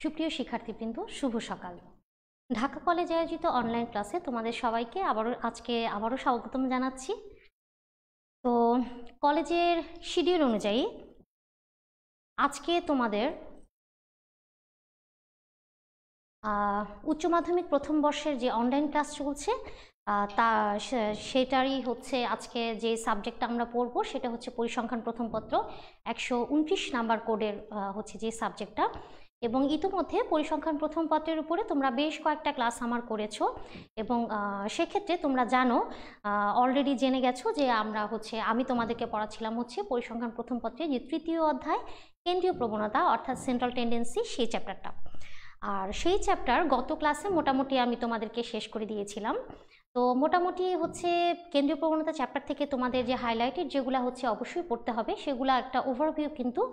সুপ্রিয় শিক্ষার্থীবৃন্দ, শুভ সকাল। ঢাকা কলেজ আয়োজিত অনলাইন ক্লাসে তোমাদের সবাইকে আবারও স্বাগতম জানাচ্ছি। তো কলেজের শিডিউল অনুযায়ী আজকে তোমাদের উচ্চ মাধ্যমিক প্রথম বর্ষের যে অনলাইন ক্লাস চলছে সেটারই হচ্ছে আজকে যে সাবজেক্টটা আমরা পড়বো সেটা হচ্ছে পরিসংখ্যান প্রথম পত্র 129 নাম্বার কোডের হচ্ছে যে সাবজেক্টটা। এবং ইতিমধ্যে পরিসংখ্যান প্রথম পত্রের উপরে তোমরা বেশ কয়েকটা ক্লাস আমার করেছো এবং সেক্ষেত্রে তোমরা জানো, অলরেডি জেনে গেছো যে আমি তোমাদেরকে পড়াচ্ছিলাম হচ্ছে পরিসংখ্যান প্রথম পত্রের যে তৃতীয় অধ্যায় কেন্দ্রীয় প্রবণতা অর্থাৎ সেন্ট্রাল টেন্ডেন্সি, সেই চ্যাপ্টারটা। আর সেই চ্যাপ্টার গত ক্লাসে মোটামুটি আমি তোমাদেরকে শেষ করে দিয়েছিলাম। তো মোটামুটি হচ্ছে কেন্দ্রীয় প্রবণতা চ্যাপ্টার থেকে তোমাদের যে হাইলাইটেড যেগুলো হচ্ছে অবশ্যই পড়তে হবে, সেগুলো একটা ওভারভিউ কিন্তু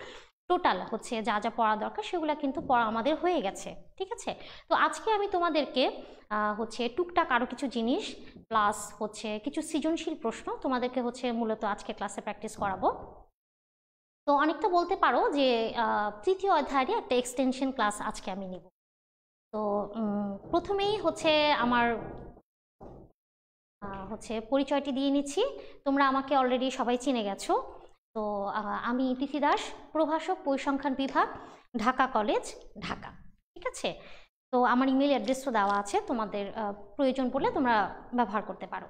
টোটাল হচ্ছে যা যা পড়া দরকার সেগুলো কিন্তু পড়া আমাদের হয়ে গেছে, ঠিক আছে। তো আজকে আমি তোমাদেরকে হচ্ছে টুকটাক আরও কিছু জিনিস প্লাস হচ্ছে কিছু সৃজনশীল প্রশ্ন তোমাদেরকে হচ্ছে মূলত আজকে ক্লাসে প্র্যাকটিস করাবো। তো অনেকটা বলতে পারো যে তৃতীয় অধ্যায়ের একটা এক্সটেনশন ক্লাস আজকে আমি নিব। তো প্রথমেই হচ্ছে আমার পরিচয়টি দিয়ে নিচ্ছি। তোমরা আমাকে অলরেডি সবাই চিনে গেছো। তো আমি তিথি দাস, প্রভাষক, পরিসংখ্যান বিভাগ, ঢাকা কলেজ, ঢাকা, ঠিক আছে। তো আমার ইমেল অ্যাড্রেসও দেওয়া আছে, তোমাদের প্রয়োজন পড়লে তোমরা ব্যবহার করতে পারো।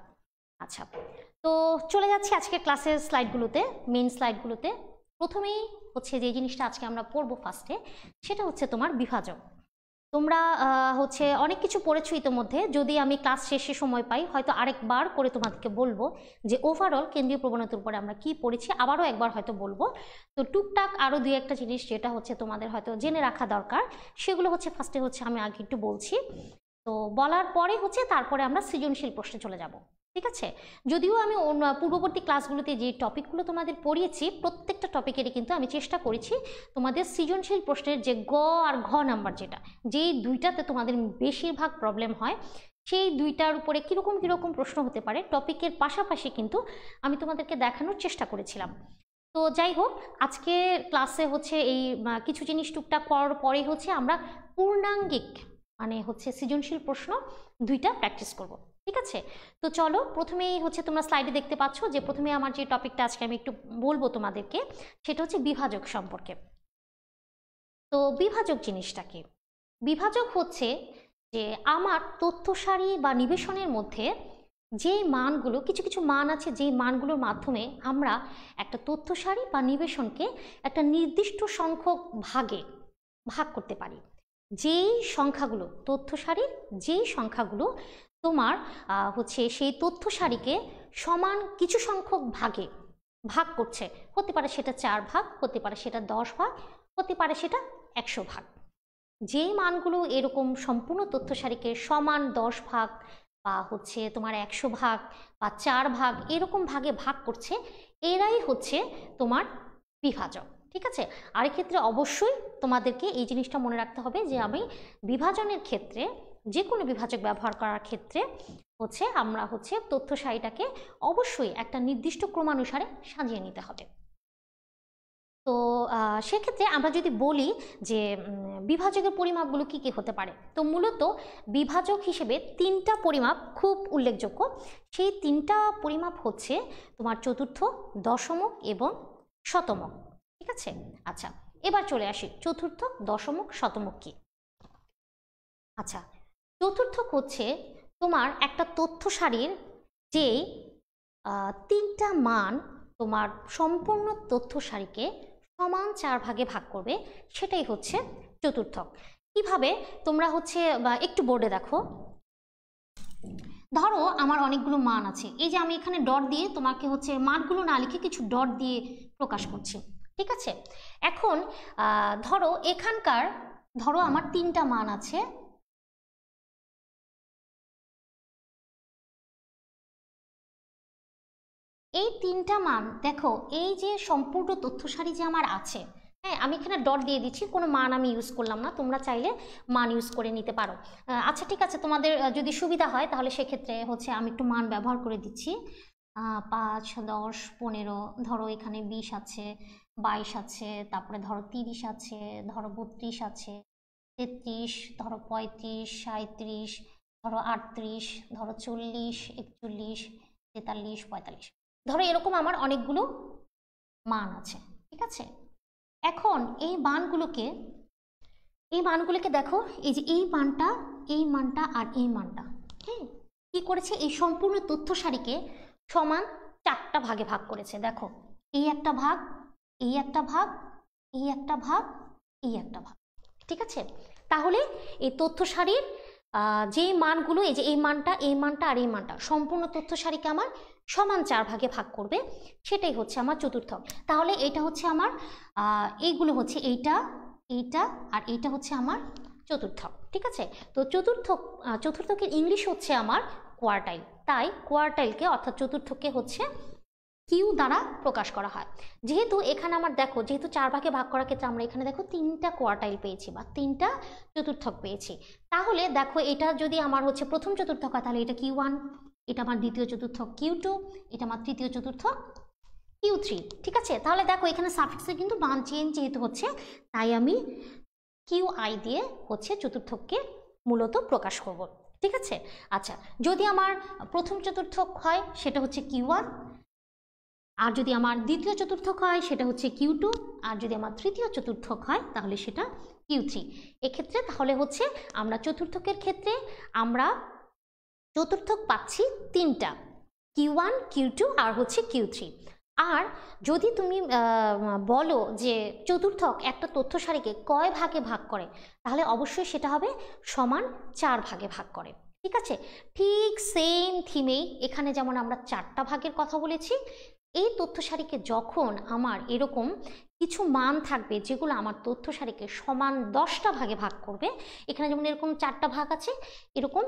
আচ্ছা, তো চলে যাচ্ছি আজকে ক্লাসের স্লাইডগুলোতে, মেইন স্লাইডগুলোতে। প্রথমেই হচ্ছে যে জিনিসটা আজকে আমরা পড়বো ফার্স্টে, সেটা হচ্ছে তোমার বিভাজক। তোমরা হচ্ছে অনেক কিছু পড়েছো ইতিমধ্যে, যদি আমি ক্লাস শেষে সময় পাই হয়তো আরেকবার করে তোমাদেরকে বলবো যে ওভারঅল কেন্দ্রীয় প্রবণতার উপরে আমরা কি পড়েছি, আবারও একবার হয়তো বলবো। তো টুকটাক আরও দুই একটা জিনিস যেটা হচ্ছে তোমাদের হয়তো জেনে রাখা দরকার, সেগুলো হচ্ছে ফার্স্টে হচ্ছে আমি আগে একটু বলছি। তো বলার পরে হচ্ছে তারপরে আমরা সৃজনশীল প্রশ্নে চলে যাব, ঠিক আছে। যদিও আমি পূর্ববর্তী ক্লাসগুলোতে যে টপিকগুলো তোমাদের পড়িয়েছি প্রত্যেকটা টপিকেরই কিন্তু আমি চেষ্টা করেছি তোমাদের সৃজনশীল প্রশ্নের যে গ আর ঘ নাম্বার, যেই দুইটাতে তোমাদের বেশিরভাগ প্রবলেম হয়, সেই দুইটার উপরে কীরকম কীরকম প্রশ্ন হতে পারে টপিকের পাশাপাশি কিন্তু আমি তোমাদেরকে দেখানোর চেষ্টা করেছিলাম। তো যাই হোক, আজকে ক্লাসে হচ্ছে এই কিছু জিনিস টুকটাক করার পরেই হচ্ছে আমরা পূর্ণাঙ্গিক মানে হচ্ছে সৃজনশীল প্রশ্ন দুইটা প্র্যাকটিস করব, ঠিক আছে। তো চলো, প্রথমেই হচ্ছে তোমরা স্লাইডে দেখতে পাচ্ছ যে প্রথমে আমার যে টপিকটা আজকে আমি একটু বলবো তোমাদেরকে, সেটা হচ্ছে বিভাজক সম্পর্কে। তো বিভাজক জিনিসটা কি? বিভাজক হচ্ছে যে আমার তথ্য সারি বা নিবেশনের মধ্যে যে মানগুলো, কিছু কিছু মান আছে যেই মানগুলোর মাধ্যমে আমরা একটা তথ্য সারি বা নিবেশনকে একটা নির্দিষ্ট সংখ্যক ভাগে ভাগ করতে পারি। যেই সংখ্যাগুলো তথ্য সারির যেই সংখ্যাগুলো তোমার হচ্ছে সেই তথ্য সারিকে সমান কিছু সংখ্যক ভাগে ভাগ করছে, হতে পারে সেটা 4 ভাগ, হতে পারে সেটা 10 ভাগ, হতে পারে সেটা 100 ভাগ। যেই মানগুলো এরকম সম্পূর্ণ তথ্য সারিকে সমান 10 ভাগ বা হচ্ছে তোমার 100 ভাগ বা 4 ভাগ এরকম ভাগে ভাগ করছে, এরাই হচ্ছে তোমার বিভাজক, ঠিক আছে। আর এক্ষেত্রে অবশ্যই তোমাদেরকে এই জিনিসটা মনে রাখতে হবে যে আমি বিভাজনের ক্ষেত্রে, যে কোনো বিভাজক ব্যবহার করার ক্ষেত্রে হচ্ছে আমরা হচ্ছে তথ্য সারিটাকে অবশ্যই একটা নির্দিষ্ট ক্রমানুসারে সাজিয়ে নিতে হবে। তো সেক্ষেত্রে আমরা যদি বলি যে বিভাজকের পরিমাপগুলো কি কি হতে পারে, তো মূলত বিভাজক হিসেবে 3টা পরিমাপ খুব উল্লেখযোগ্য। সেই 3টা পরিমাপ হচ্ছে তোমার চতুর্থ, দশমক এবং শতমক, ঠিক আছে। আচ্ছা, এবার চলে আসি চতুর্থ, দশমক, শতমক কি। আচ্ছা, চতুর্থক হচ্ছে তোমার একটা তথ্য সারির যে 3টা মান তোমার সম্পূর্ণ তথ্য সারিকে সমান 4 ভাগে ভাগ করবে, সেটাই হচ্ছে চতুর্থক। কিভাবে তোমরা হচ্ছে একটু বোর্ডে দেখো, ধরো আমার অনেকগুলো মান আছে, এই যে আমি এখানে ডট দিয়ে তোমাকে হচ্ছে মানগুলো না লিখে কিছু ডট দিয়ে প্রকাশ করছি, ঠিক আছে। এখন ধরো আমার 3টা মান আছে, এই 3টা মান দেখো, এই যে সম্পূর্ণ তথ্য সারি যে আমার আছে, হ্যাঁ আমি এখানে ডট দিয়ে দিচ্ছি, কোনো মান আমি ইউজ করলাম না, তোমরা চাইলে মান ইউজ করে নিতে পারো। আচ্ছা ঠিক আছে, তোমাদের যদি সুবিধা হয় তাহলে সেক্ষেত্রে হচ্ছে আমি একটু মান ব্যবহার করে দিচ্ছি। 5, 10, 15, ধরো এখানে 20 আছে, 22 আছে, তারপরে ধরো 30 আছে, ধরো 32 আছে, 33, ধরো 35, 37, ধরো 38, ধরো 40, 41, 43, 45, ধরো এরকম আমার অনেকগুলো মান আছে। ঠিক আছে, এখন এই মানগুলোকে দেখো, এই যে এই মানটা আর এই মানটা, হ্যাঁ, কি করেছে, এই সম্পূর্ণ তথ্য সারিকে সমান 4টা ভাগে ভাগ করেছে। দেখো, এই একটা ভাগ, এই একটা ভাগ, এই একটা ভাগ, এই একটা ভাগ। ঠিক আছে, তাহলে এই তথ্য সারির যে মানগুলো, এই যে এই মানটা আর এই মানটা সম্পূর্ণ তথ্য সারিকে আমার সমান 4 ভাগে ভাগ করবে, সেটাই হচ্ছে আমার চতুর্থক। তাহলে এটা হচ্ছে আমার এইগুলো হচ্ছে এইটা আর এইটা হচ্ছে আমার চতুর্থক। ঠিক আছে, তো চতুর্থকের ইংলিশ হচ্ছে আমার কোয়ার্টাইল। তাই কোয়ার্টাইলকে অর্থাৎ চতুর্থককে হচ্ছে কিউ দ্বারা প্রকাশ করা হয়। যেহেতু এখানে আমার দেখো, যেহেতু 4 ভাগে ভাগ করার ক্ষেত্রে আমরা এখানে দেখো 3টা কোয়ার্টাইল পেয়েছি বা 3টা চতুর্থক পেয়েছি। তাহলে দেখো, এটা যদি আমার হচ্ছে প্রথম চতুর্থক হয় তাহলে এটা Q1, এটা আমার দ্বিতীয় চতুর্থক Q2, এটা আমার তৃতীয় চতুর্থক Q3। ঠিক আছে, তাহলে দেখো এখানে সাফিক্সে কিন্তু মান চেঞ্জ যেহেতু হচ্ছে, তাই আমি QI দিয়ে হচ্ছে চতুর্থককে মূলত প্রকাশ করব। ঠিক আছে, আচ্ছা, যদি আমার প্রথম চতুর্থক হয় সেটা হচ্ছে Q1, আর যদি আমার দ্বিতীয় চতুর্থক হয় সেটা হচ্ছে Q2, আর যদি আমার তৃতীয় চতুর্থক হয় তাহলে সেটা Q3। এক্ষেত্রে তাহলে হচ্ছে আমরা চতুর্থকের ক্ষেত্রে আমরা চতুর্থক পাচ্ছি 3টা, Q1, Q2 আর হচ্ছে Q3। আর যদি তুমি বলো যে চতুর্থক একটা তথ্য সারিকে কয় ভাগে ভাগ করে, তাহলে অবশ্যই সেটা হবে সমান 4 ভাগে ভাগ করে। ঠিক আছে, ঠিক সেম থিমেই এখানে যেমন আমরা 4টা ভাগের কথা বলেছি, এই তথ্য সারিকে যখন আমার এরকম কিছু মান থাকবে যেগুলো আমার তথ্য সারিকে সমান 10টা ভাগে ভাগ করবে, এখানে যেমন এরকম 4টা ভাগ আছে, এরকম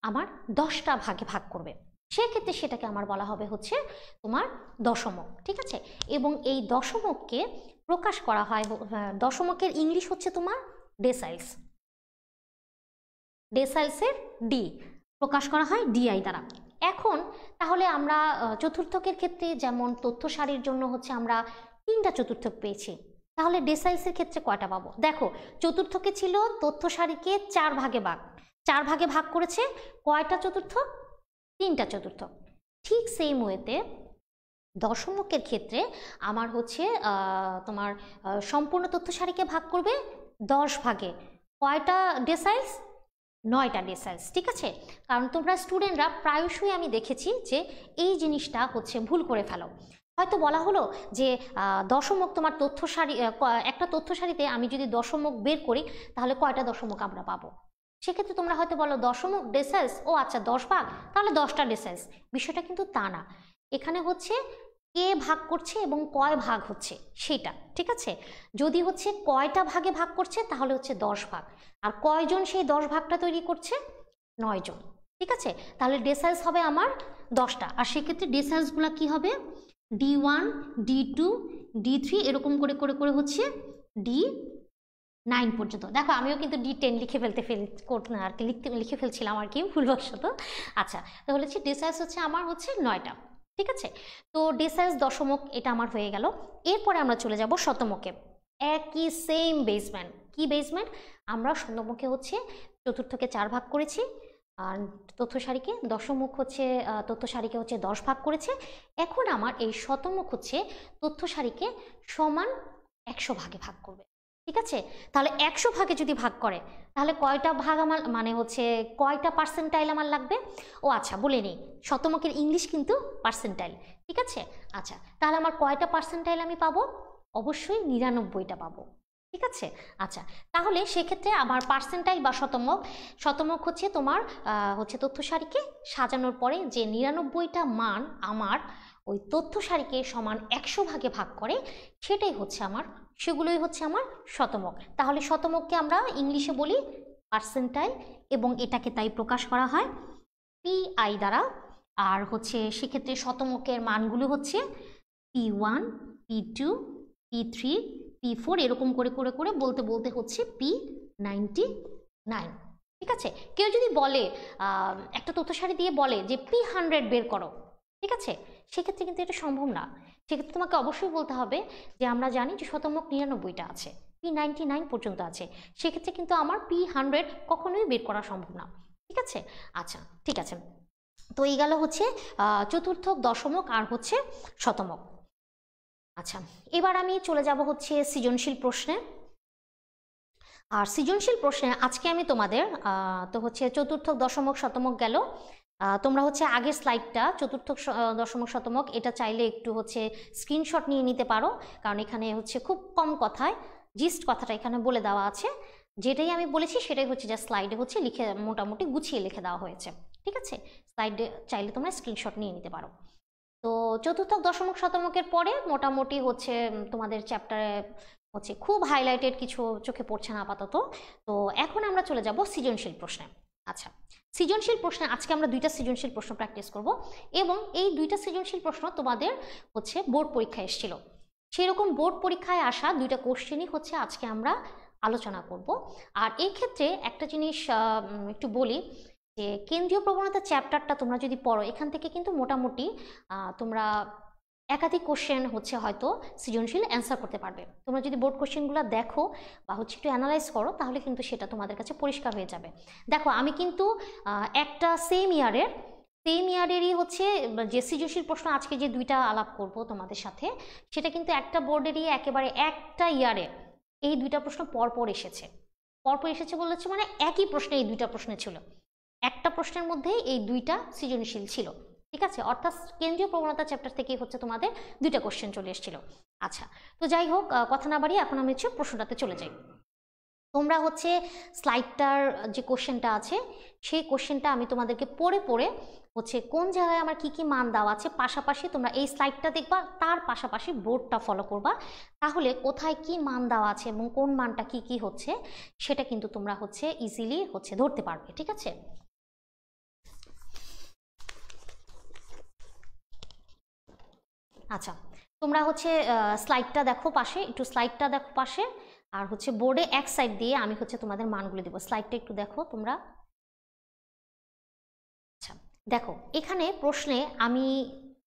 আমার 10টা ভাগে ভাগ করবে, সেক্ষেত্রে সেটাকে আমার বলা হবে হচ্ছে তোমার দশমক। ঠিক আছে, এবং এই দশমককে প্রকাশ করা হয়, দশমকের ইংলিশ হচ্ছে তোমার ডেসাইলস, ডেসাইলসের ডি প্রকাশ করা হয় DI দ্বারা। এখন তাহলে আমরা চতুর্থকের ক্ষেত্রে যেমন তথ্য সারির জন্য হচ্ছে আমরা 3টা চতুর্থক পেয়েছি, তাহলে ডেসাইলসের ক্ষেত্রে কয়টা পাবো? দেখো, চতুর্থকে ছিল তথ্য সারিকে 4 ভাগে ভাগ করেছে, কয়টা চতুর্থক? 3টা চতুর্থক। ঠিক সেম ওয়েতে দশমকের ক্ষেত্রে আমার হচ্ছে তোমার সম্পূর্ণ তথ্য সারিকে ভাগ করবে 10 ভাগে, কয়টা ডেসাইলস? 9টা ডেসাইলস। ঠিক আছে, কারণ তোমরা স্টুডেন্টরা প্রায়শই আমি দেখেছি যে এই জিনিসটা হচ্ছে ভুল করে ফেলো। হয়তো বলা হলো যে দশমক তোমার তথ্য সারি, একটা তথ্য সারিতে আমি যদি দশমক বের করি তাহলে কয়টা দশমক আমরা পাবো? সেক্ষেত্রে তোমরা হয়তো বলো দশমক ডেসাইলস, ও আচ্ছা 10 ভাগ, তাহলে 10টা ডেসাইলস। বিষয়টা কিন্তু তা না, এখানে হচ্ছে কে ভাগ করছে এবং কয় ভাগ হচ্ছে সেটা। ঠিক আছে, যদি হচ্ছে কয়টা ভাগে ভাগ করছে তাহলে হচ্ছে 10 ভাগ, আর কয়জন সেই 10 ভাগটা তৈরি করছে? 9 জন। ঠিক আছে, তাহলে ডেসাইলস হবে আমার 10টা, আর সেক্ষেত্রে ডেসাইলসগুলো কি হবে? D1, D2, D3 এরকম করে করে করে হচ্ছে D9 পর্যন্ত। দেখো, আমিও কিন্তু D10 লিখে ফেলছিলাম আর কি ভুলবশত। আচ্ছা, তাহলে হচ্ছে ডেসাইলস হচ্ছে আমার হচ্ছে 9টা। ঠিক আছে, তো ডেসাইলস দশমক এটা আমার হয়ে গেল। এরপরে আমরা চলে যাব শতমকে। একই সেম বেসমেন্ট। কি বেসমেন্ট? আমরা শতমকে হচ্ছে চতুর্থকে 4 ভাগ করেছি, আর তথ্য সারিকে দশমুখ হচ্ছে তথ্য সারিকে হচ্ছে 10 ভাগ করেছে। এখন আমার এই শতমুখ হচ্ছে তথ্য সারিকে সমান 100 ভাগে ভাগ করবে। ঠিক আছে, তাহলে 100 ভাগে যদি ভাগ করে তাহলে কয়টা ভাগ আমার, মানে হচ্ছে কয়টা পার্সেন্টাইল আমার লাগবে? ও আচ্ছা, বলে নিই, শতমকের ইংলিশ কিন্তু পার্সেন্টাইল। ঠিক আছে, আচ্ছা, তাহলে আমার কয়টা পার্সেন্টাইল আমি পাবো? অবশ্যই 99টা পাবো। ঠিক আছে, আচ্ছা, তাহলে সেক্ষেত্রে আমার পার্সেন্টাইল বা শতমক হচ্ছে তোমার হচ্ছে তথ্য সারিকে সাজানোর পরে যে 99টা মান আমার ওই তথ্য সারিকে সমান 100 ভাগে ভাগ করে, সেগুলোই হচ্ছে আমার শতমক। তাহলে শতমককে আমরা ইংলিশে বলি পার্সেন্টাইল, এবং এটাকে তাই প্রকাশ করা হয় PI দ্বারা। আর হচ্ছে সেক্ষেত্রে শতমকের মানগুলো হচ্ছে P1, P2, P3, P4 এরকম করে করে করে বলতে বলতে হচ্ছে P99। ঠিক আছে, কেউ যদি বলে একটা তথ্য সারি দিয়ে বলে যে P100 বের করো, ঠিক আছে, সেক্ষেত্রে কিন্তু এটা সম্ভব না। সেক্ষেত্রে তোমাকে অবশ্যই বলতে হবে যে আমরা জানি যে শতমক 99টা আছে, P99 পর্যন্ত আছে, সেক্ষেত্রে কিন্তু আমার P100 কখনোই বের করা সম্ভব না। ঠিক আছে, আচ্ছা ঠিক আছে। তো এই গেল হচ্ছে চতুর্থক, দশমক আর হচ্ছে শতমক। আচ্ছা, এবার আমি চলে যাব হচ্ছে সৃজনশীল প্রশ্নে। আর সৃজনশীল প্রশ্নে আজকে আমি তোমাদের তো হচ্ছে চতুর্থক, দশমক, শতমক গেল। তোমরা হচ্ছে আগের স্লাইডটা চতুর্থক, দশমক, শতমক এটা চাইলে একটু হচ্ছে স্ক্রিনশট নিয়ে নিতে পারো, কারণ এখানে হচ্ছে খুব কম কথায় জিস্ট কথাটা এখানে বলে দেওয়া আছে। যেটাই আমি বলেছি সেটাই হচ্ছে যা স্লাইডে হচ্ছে লিখে মোটামুটি গুছিয়ে লিখে দেওয়া হয়েছে। ঠিক আছে, স্লাইডে চাইলে তোমরা স্ক্রিনশট নিয়ে নিতে পারো। তো চতুর্থক, দশমক, শতমকের পরে মোটামুটি হচ্ছে তোমাদের চ্যাপ্টারে হচ্ছে খুব হাইলাইটেড কিছু চোখে পড়ছে না আপাতত। তো এখন আমরা চলে যাব সৃজনশীল প্রশ্নে। আচ্ছা, সৃজনশীল প্রশ্নে আজকে আমরা দুইটা সৃজনশীল প্রশ্ন প্র্যাকটিস করব, এবং এই দুইটা সৃজনশীল প্রশ্ন তোমাদের হচ্ছে বোর্ড পরীক্ষায় এসেছিল। সেরকম বোর্ড পরীক্ষায় আসা দুইটা কোশ্চেনই হচ্ছে আজকে আমরা আলোচনা করব। আর এই ক্ষেত্রে একটা জিনিস একটু বলি, যে কেন্দ্রীয় প্রবণতা চ্যাপ্টারটা তোমরা যদি পড়ো, এখান থেকে কিন্তু মোটামুটি তোমরা একাধিক কোশ্চেন হচ্ছে হয়তো সৃজনশীল অ্যান্সার করতে পারবে। তোমরা যদি বোর্ড কোশ্চেনগুলো দেখো বা হচ্ছে একটু অ্যানালাইজ করো, তাহলে কিন্তু সেটা তোমাদের কাছে পরিষ্কার হয়ে যাবে। দেখো, আমি কিন্তু একটা সেম ইয়ারেরই হচ্ছে যে সৃজনশীল প্রশ্ন আজকে যে দুইটা আলাপ করব তোমাদের সাথে, সেটা কিন্তু একটা বোর্ডেরই একেবারে একটা ইয়ারে এই দুইটা প্রশ্ন পরপর এসেছে। পরপর এসেছে বলেছে মানে একই প্রশ্নে এই দুইটা প্রশ্ন ছিল, একটা প্রশ্নের মধ্যেই এই দুইটা সৃজনশীল ছিল। ঠিক আছে, অর্থাৎ কেন্দ্রীয় প্রবণতা চ্যাপ্টার থেকে হচ্ছে তোমাদের দুইটা কোশ্চেন চলে এসেছিল। আচ্ছা, তো যাই হোক, কথা না বাড়িয়ে এখন আমি হচ্ছে প্রশ্নটাতে চলে যাই। তোমরা হচ্ছে স্লাইডটার যে কোশ্চেনটা আছে সেই কোশ্চেনটা আমি তোমাদেরকে পড়ে পড়ে হচ্ছে কোন জায়গায় আমার কি কি মান দেওয়া আছে, পাশাপাশি তোমরা এই স্লাইডটা দেখবা, তার পাশাপাশি বোর্ডটা ফলো করবা, তাহলে কোথায় কি মান দেওয়া আছে এবং কোন মানটা কি কি হচ্ছে সেটা কিন্তু তোমরা হচ্ছে ইজিলি হচ্ছে ধরতে পারবে। ঠিক আছে, আচ্ছা তোমরা হচ্ছে স্লাইডটা দেখো পাশে, একটু স্লাইডটা দেখো পাশে, আর হচ্ছে বোর্ডে এক সাইড দিয়ে আমি হচ্ছে তোমাদের মানগুলো দেবো। স্লাইডটা একটু দেখো তোমরা। আচ্ছা দেখো, এখানে প্রশ্নে আমি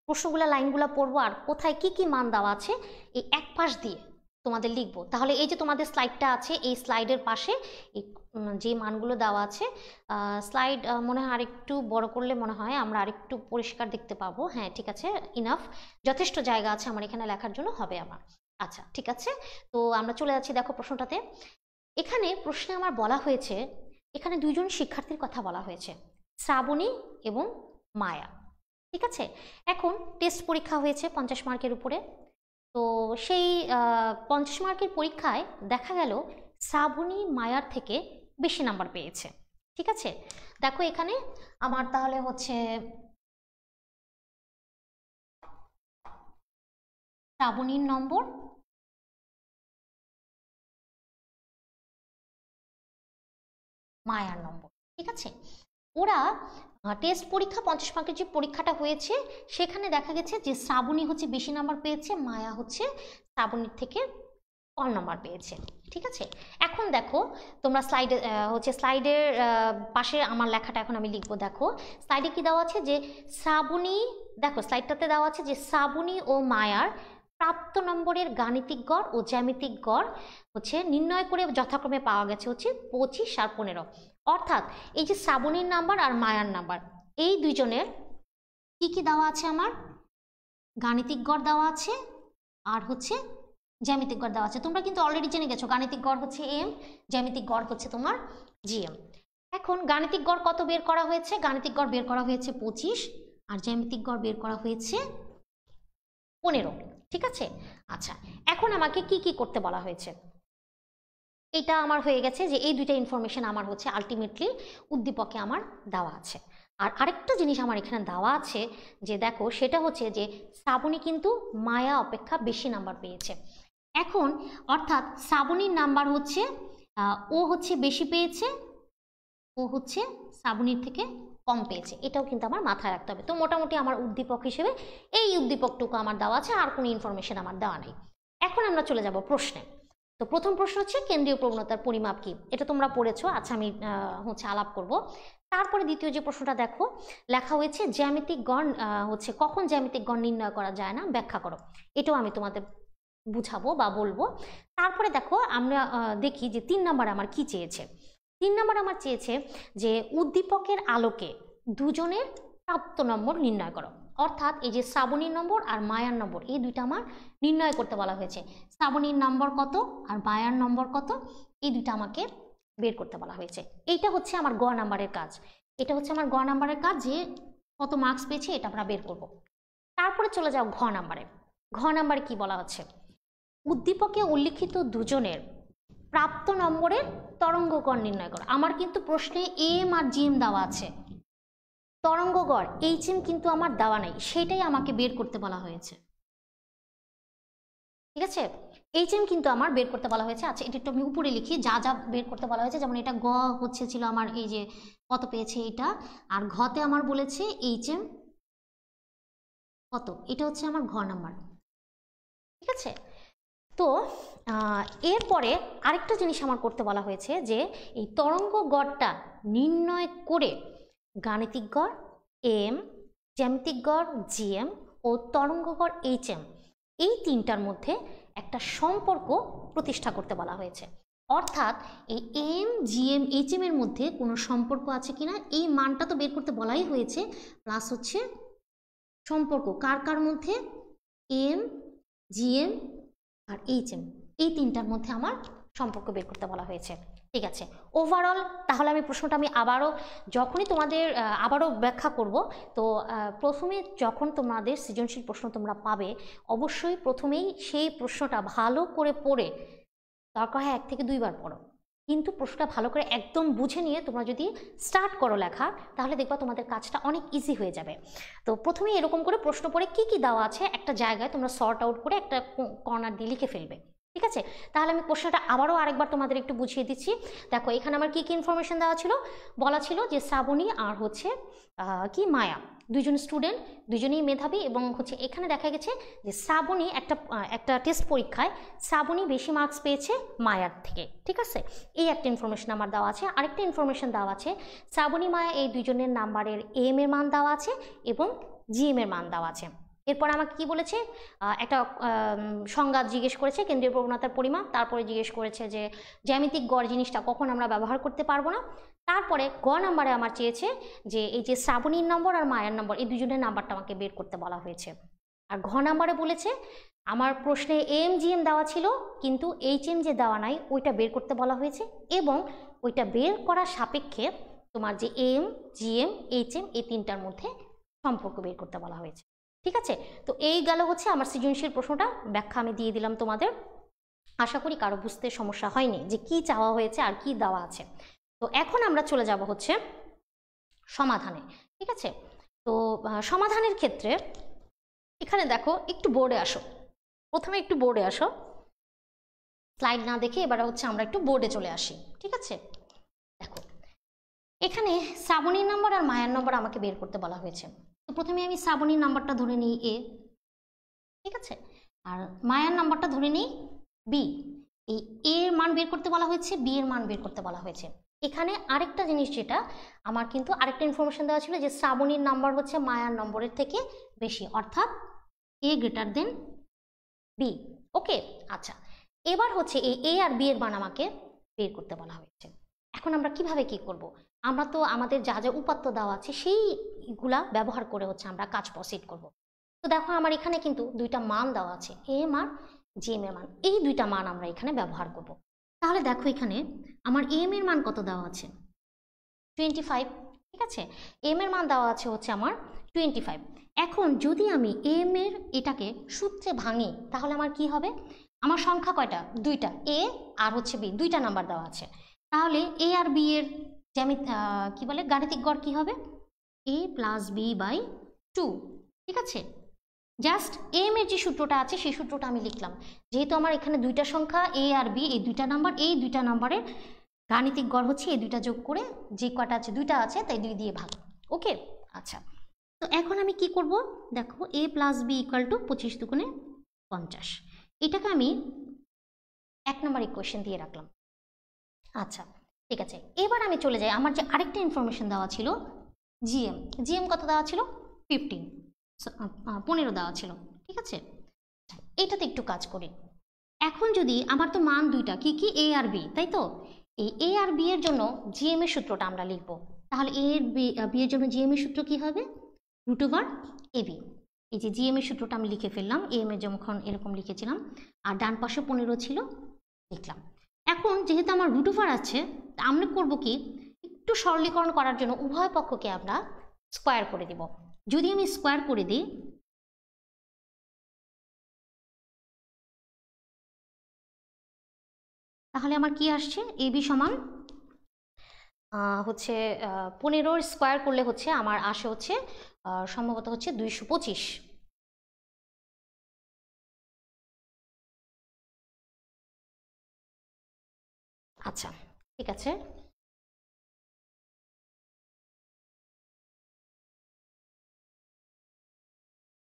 প্রশ্নগুলা লাইনগুলো পড়বো, আর কোথায় কি কি মান দেওয়া আছে এই এক পাশ দিয়ে তোমাদের লিখবো। তাহলে এই যে তোমাদের স্লাইডটা আছে, এই স্লাইডের পাশে এই যে মানগুলো দেওয়া আছে, স্লাইড মনে হয় আরেকটু বড় করলে মনে হয় আমরা আরেকটু পরিষ্কার দেখতে পাবো। হ্যাঁ ঠিক আছে, ইনাফ, যথেষ্ট জায়গা আছে আমার এখানে লেখার জন্য, হবে আমার। আচ্ছা ঠিক আছে, তো আমরা চলে যাচ্ছি দেখো প্রশ্নটাতে। এখানে প্রশ্নে আমার বলা হয়েছে, এখানে দুইজন শিক্ষার্থীর কথা বলা হয়েছে, শ্রাবণী এবং মায়া। ঠিক আছে, এখন টেস্ট পরীক্ষা হয়েছে 50 মার্কের উপরে। তো সেই 50 মার্কের পরীক্ষায় দেখা গেল শ্রাবণী মায়ার থেকে বেশি নাম্বার পেয়েছে। ঠিক আছে, দেখো এখানে আমার তাহলে হচ্ছে শ্রাবণীর নম্বর, মায়ার নম্বর। ঠিক আছে, ওরা টেস্ট পরীক্ষা 50 মার্কের যে পরীক্ষাটা হয়েছে সেখানে দেখা গেছে যে শ্রাবণী হচ্ছে বেশি নাম্বার পেয়েছে, মায়া হচ্ছে শ্রাবণীর থেকে কম নাম্বার পেয়েছে। ঠিক আছে, এখন দেখো তোমরা স্লাইডে হচ্ছে স্লাইডের পাশে আমার লেখাটা এখন আমি লিখবো। দেখো স্লাইডে কি দেওয়া আছে, যে শ্রাবণী, দেখো স্লাইডটাতে দেওয়া আছে যে শ্রাবণী ও মায়ার প্রাপ্ত নম্বরের গাণিতিক গড় ও জ্যামিতিক গড় হচ্ছে নির্ণয় করে যথাক্রমে পাওয়া গেছে হচ্ছে 25 আর 15। অর্থাৎ এই যে শ্রাবণীর নাম্বার আর মায়ার নাম্বার, এই দুইজনের কি কি দেওয়া আছে, আমার গাণিতিক গড় দেওয়া আছে আর হচ্ছে জ্যামিতিক গড় দেওয়া আছে। তোমরা কিন্তু অলরেডি জেনে গেছো গাণিতিক গড় হচ্ছে এম, জ্যামিতিক গড় হচ্ছে তোমার জিএম। এখন গাণিতিক গড় কত বের করা হয়েছে, গাণিতিক গড় বের করা হয়েছে 25, আর জ্যামিতিক গড় বের করা হয়েছে 15। ঠিক আছে, আচ্ছা এখন আমাকে কি কি করতে বলা হয়েছে, এটা আমার হয়ে গেছে যে এই দুইটা ইনফরমেশন আমার হচ্ছে আলটিমেটলি উদ্দীপকে আমার দেওয়া আছে। আর আরেকটা জিনিস আমার এখানে দেওয়া আছে যে দেখো, সেটা হচ্ছে যে শ্রাবণী কিন্তু মায়া অপেক্ষা বেশি নাম্বার পেয়েছে। এখন অর্থাৎ শ্রাবণীর নাম্বার হচ্ছে ও হচ্ছে বেশি পেয়েছে, ও হচ্ছে শ্রাবণীর থেকে কম পেয়েছে, এটাও কিন্তু আমার মাথায় রাখতে হবে। তো মোটামুটি আমার উদ্দীপক হিসেবে এই উদ্দীপকটুকু আমার দেওয়া আছে, আর কোনো ইনফরমেশন আমার দেওয়া নেই। এখন আমরা চলে যাব প্রশ্নে। তো প্রথম প্রশ্ন হচ্ছে কেন্দ্রীয় প্রবণতার পরিমাপ কি, এটা তোমরা পড়েছো। আচ্ছা আমি হচ্ছে আলাপ করব। তারপরে দ্বিতীয় যে প্রশ্নটা দেখো, লেখা হয়েছে জ্যামিতিক গড় হচ্ছে কখন জ্যামিতিক গড় নির্ণয় করা যায় না, ব্যাখ্যা করো। এটাও আমি তোমাদের বুঝাবো বা বলবো। তারপরে দেখো আমরা দেখি যে 3 নম্বরে আমার কি চেয়েছে। 3 নম্বর আমার চেয়েছে যে উদ্দীপকের আলোকে দুজনের প্রাপ্ত নম্বর নির্ণয় করো। অর্থাৎ এই যে শ্রাবণীর নম্বর আর মায়ার নম্বর এই দুইটা আমার নির্ণয় করতে বলা হয়েছে। শ্রাবণীর নম্বর কত আর মায়ার নম্বর কত এই দুইটা আমাকে বের করতে বলা হয়েছে। এইটা হচ্ছে আমার গ নাম্বারের কাজ। এটা হচ্ছে আমার গ নাম্বারের কাজ, যে কত মার্কস পেয়েছে এটা আমরা বের করব। তারপরে চলে যাও ঘ নাম্বারে। ঘ নাম্বারে কি বলা হচ্ছে, উদ্দীপকে উল্লিখিত দুজনের প্রাপ্ত নম্বরের তরঙ্গগড় নির্ণয় করো। আমার কিন্তু প্রশ্নে এম আর জিএম দেওয়া আছে, তরঙ্গগড় এইচএম কিন্তু আমার দেওয়া নাই, সেটাই আমাকে বের করতে বলা হয়েছে। ঠিক আছে, এইচএম কিন্তু আমার বের করতে বলা হয়েছে। আচ্ছা, এটা একটু আমি উপরে লিখি যা যা বের করতে বলা হয়েছে। যেমন এটা গ হচ্ছে ছিল আমার এই যে কত পেয়েছে এটা, আর ঘতে আমার বলেছে এইচএম কত, এটা হচ্ছে আমার ঘ নাম্বার। ঠিক আছে, তো এরপরে আরেকটা জিনিস আমার করতে বলা হয়েছে যে এই তরঙ্গ গড়টা নির্ণয় করে গাণিতিক গড় এম, জ্যামিতিক গড় জিএম ও তরঙ্গ গড় এইচএম এই তিনটার মধ্যে একটা সম্পর্ক প্রতিষ্ঠা করতে বলা হয়েছে। অর্থাৎ এই এম জিএম এইচএম এর মধ্যে কোনো সম্পর্ক আছে কিনা এই মানটা তো বের করতে বলাই হয়েছে, প্লাস হচ্ছে সম্পর্ক কার কার মধ্যে, এম জিএম আর এইচএম এই তিনটার মধ্যে আমার সম্পর্ক বের করতে বলা হয়েছে। ঠিক আছে, ওভারঅল তাহলে আমি প্রশ্নটা আমি আবারও যখনই তোমাদের আবারও ব্যাখ্যা করব, তো প্রথমে যখন তোমাদের সৃজনশীল প্রশ্ন তোমরা পাবে অবশ্যই প্রথমেই সেই প্রশ্নটা ভালো করে পড়ে, দরকার হয় 1 থেকে 2 বার পড়ো, কিন্তু প্রশ্নটা ভালো করে একদম বুঝে নিয়ে তোমরা যদি স্টার্ট করো লেখা তাহলে দেখবা তোমাদের কাজটা অনেক ইজি হয়ে যাবে। তো প্রথমেই এরকম করে প্রশ্ন পড়ে কি কি দেওয়া আছে একটা জায়গায় তোমরা সর্ট আউট করে একটা কর্নার দিয়ে লিখে ফেলবে। ঠিক আছে, তাহলে আমি প্রশ্নটা আবারও আরেকবার তোমাদের একটু বুঝিয়ে দিচ্ছি। দেখো এখানে আমার কি কি ইনফরমেশন দেওয়া ছিল, বলা ছিল যে শ্রাবণী আর হচ্ছে কি মায়া দুইজন স্টুডেন্ট, দুজনেই মেধাবী, এবং হচ্ছে এখানে দেখা গেছে যে শ্রাবণী একটা টেস্ট পরীক্ষায় শ্রাবণী বেশি মার্কস পেয়েছে মায়ার থেকে। ঠিক আছে, এই একটা ইনফরমেশন আমার দেওয়া আছে। আরেকটা ইনফরমেশন দেওয়া আছে শ্রাবণী মায়া এই দুজনের নাম্বারের এম এর মান দেওয়া আছে এবং জিএম এর মান দেওয়া আছে। এরপর আমাকে কি বলেছে, একটা সংজ্ঞা জিজ্ঞেস করেছে কেন্দ্রীয় প্রবণতার পরিমাপ, তারপরে জিজ্ঞেস করেছে যে জ্যামিতিক গড় জিনিসটা কখন আমরা ব্যবহার করতে পারবো না। তারপরে গ নাম্বারে আমার চেয়েছে যে এই যে শ্রাবণীর নম্বর আর মায়ার নম্বর এই দুজনের নাম্বারটা আমাকে বের করতে বলা হয়েছে। আর ঘ নাম্বারে বলেছে আমার প্রশ্নে এম জিএম দেওয়া ছিল কিন্তু এইচএম যে দেওয়া নাই ওইটা বের করতে বলা হয়েছে, এবং ওইটা বের করার সাপেক্ষে তোমার যে এম জিএম এইচএম এই তিনটার মধ্যে সম্পর্ক বের করতে বলা হয়েছে। ঠিক আছে, তো এই গেল হচ্ছে আমার সৃজনশীল প্রশ্নটা, ব্যাখ্যা আমি দিয়ে দিলাম তোমাদের। আশা করি কারো বুঝতে সমস্যা হয়নি যে কি চাওয়া হয়েছে আর কি দেওয়া আছে। তো এখন আমরা চলে যাব হচ্ছে সমাধানে। ঠিক আছে, তো সমাধানের ক্ষেত্রে এখানে দেখো একটু বোর্ডে আসো, প্রথমে একটু বোর্ডে আসো, স্লাইড না দেখে এবার হচ্ছে আমরা একটু বোর্ডে চলে আসি। ঠিক আছে, দেখো এখানে শ্রাবণীর নম্বর আর মায়ার নম্বর আমাকে বের করতে বলা হয়েছে। তো প্রথমে আমি শ্রাবণীর নাম্বারটা ধরে নিই এ, ঠিক আছে, আর মায়ার নাম্বারটা ধরে নিই বি। এই এ এর মান বের করতে বলা হয়েছে, বি এর মান বের করতে বলা হয়েছে। এখানে আরেকটা জিনিস যেটা আমার কিন্তু আরেকটা ইনফরমেশন দেওয়া ছিল যে শ্রাবণীর নাম্বার হচ্ছে মায়ার নম্বরের থেকে বেশি, অর্থাৎ এ গ্রেটার দেন বি। ওকে, আচ্ছা, এবার হচ্ছে এই এ আর বি এর মান আমাকে বের করতে বলা হয়েছে। এখন আমরা কিভাবে কি করব, আমরা তো আমাদের যা যা উপাত্ত দেওয়া আছে সেইগুলা ব্যবহার করে হচ্ছে আমরা কাজ প্রসিড করব। তো দেখো আমার এখানে কিন্তু দুইটা মান দেওয়া আছে, এম আর জিএম এর মান, এই দুইটা মান আমরা এখানে ব্যবহার করব। তাহলে দেখো এখানে আমার এম এর মান কত দেওয়া আছে 25। ঠিক আছে, এম এর মান দেওয়া আছে হচ্ছে আমার 25। এখন যদি আমি এম এর এটাকে সূত্রে ভাঙি তাহলে আমার কি হবে, আমার সংখ্যা কয়টা, দুইটা, এ আর হচ্ছে বি, দুইটা নাম্বার দেওয়া আছে। তাহলে এ আর বি এর কি বলে গাণিতিক গড় কি হবে, এ প্লাস বি বাই 2। ঠিক আছে, জাস্ট এম এর যে সূত্রটা আছে সেই সূত্রটা আমি লিখলাম, যেহেতু আমার এখানে দুইটা সংখ্যা এ আর বি, এই দুইটা নাম্বার, এই দুইটা নাম্বারের গাণিতিক গড় হচ্ছে এই দুইটা যোগ করে যে কটা আছে দুইটা আছে তাই 2 দিয়ে ভাগ। ওকে, আচ্ছা, তো এখন আমি কি করব, দেখো এ প্লাস বি ইকুয়াল টু 25 দুগুণে 50, এটাকে আমি 1 নম্বর ইকুয়েশন দিয়ে রাখলাম। আচ্ছা, ঠিক আছে, এবার আমি চলে যাই, আমার যে আরেকটা ইনফরমেশন দেওয়া ছিল জিএম, জিএম কত দেওয়া ছিল 15 দেওয়া ছিল। ঠিক আছে, এটাতে একটু কাজ করি। এখন যদি আমার তো মান দুইটা, কি কি, এ আর বি, তাই তো? এই এ আর বি এর জন্য জিএম এর সূত্রটা আমরা লিখব। তাহলে এ এর বি এর জন্য জিএম এর সূত্র কি হবে? Root over A B. এই যে জিএম এর সূত্রটা আমি লিখে ফেললাম, এম এর যখন এরকম লিখেছিলাম, আর ডান পাশে 15 ছিল, লিখলাম। এখন যেহেতু আমার রুট ওভার আছে, আমরা করব কি, একটু সরলীকরণ করার জন্য উভয় পক্ষকে আমরা স্কোয়ার করে দেব। যদি আমি স্কোয়ার করে দিই, তাহলে আমার কি আসছে, এ বি সমান হচ্ছে 15 স্কোয়ার করলে হচ্ছে আমার আসে হচ্ছে সম্ভবত হচ্ছে 225। আচ্ছা, ঠিক আছে।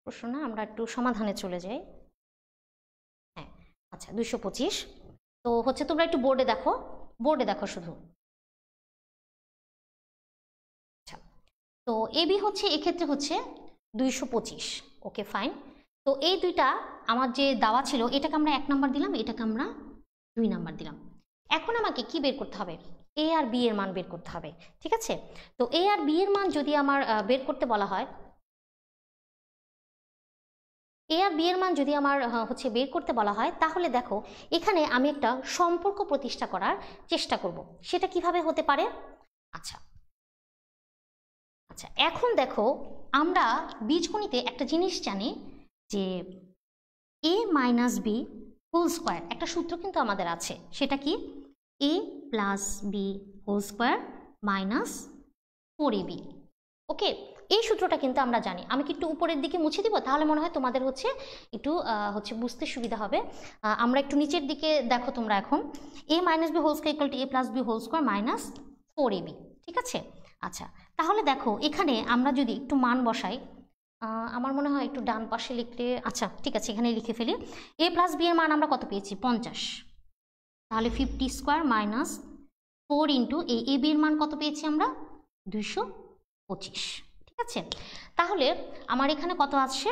প্রশ্ন না, আমরা একটু সমাধানে চলে যাই। হ্যাঁ, আচ্ছা 225। তো হচ্ছে তোমরা একটু বোর্ডে দেখো, বোর্ডে দেখো শুধু। আচ্ছা, তো এবি হচ্ছে এক্ষেত্রে হচ্ছে 225। Okay fine. তো এই দুইটা আমার যে দেওয়া ছিল, এটাকে আমরা 1 নাম্বার দিলাম, এটাকে আমরা 2 নাম্বার দিলাম। এখন আমাকে কি বের করতে হবে? এ আর বি এর মান বের করতে হবে, ঠিক আছে? তো এ আর বি এর মান যদি আমার বের করতে বলা হয়, এ আর বি এর মান যদি আমার হচ্ছে বের করতে বলা হয়, তাহলে দেখো এখানে আমি একটা সম্পর্ক প্রতিষ্ঠা করার চেষ্টা করব। সেটা কিভাবে হতে পারে? আচ্ছা আচ্ছা, এখন দেখো আমরা বীজগণিতে একটা জিনিস জানি যে A minus B whole square, একটা সূত্র কিন্তু আমাদের আছে। সেটা কি? A plus B whole square minus 4ab। Okay, এই সূত্রটা কিন্তু আমরা জানি। আমি কি একটু উপরের দিকে মুছে দিব? তাহলে মনে হয় তোমাদের হচ্ছে একটু হচ্ছে বুঝতে সুবিধা হবে। আমরা একটু নিচের দিকে দেখো তোমরা এখন, A minus B whole square equal to A plus B whole square minus 4ab, ঠিক আছে? আচ্ছা, তাহলে দেখো এখানে আমরা যদি একটু মান বসাই, আমার মনে হয় একটু ডান পাশে লিখলে, আচ্ছা ঠিক আছে, এখানে লিখে ফেলি। এ প্লাস বি এর মান আমরা কত পেয়েছি? 50। তাহলে 50 square minus 4 into A B এর মান কত পেয়েছি আমরা? 225, ঠিক আছে? তাহলে আমার এখানে কত আছে?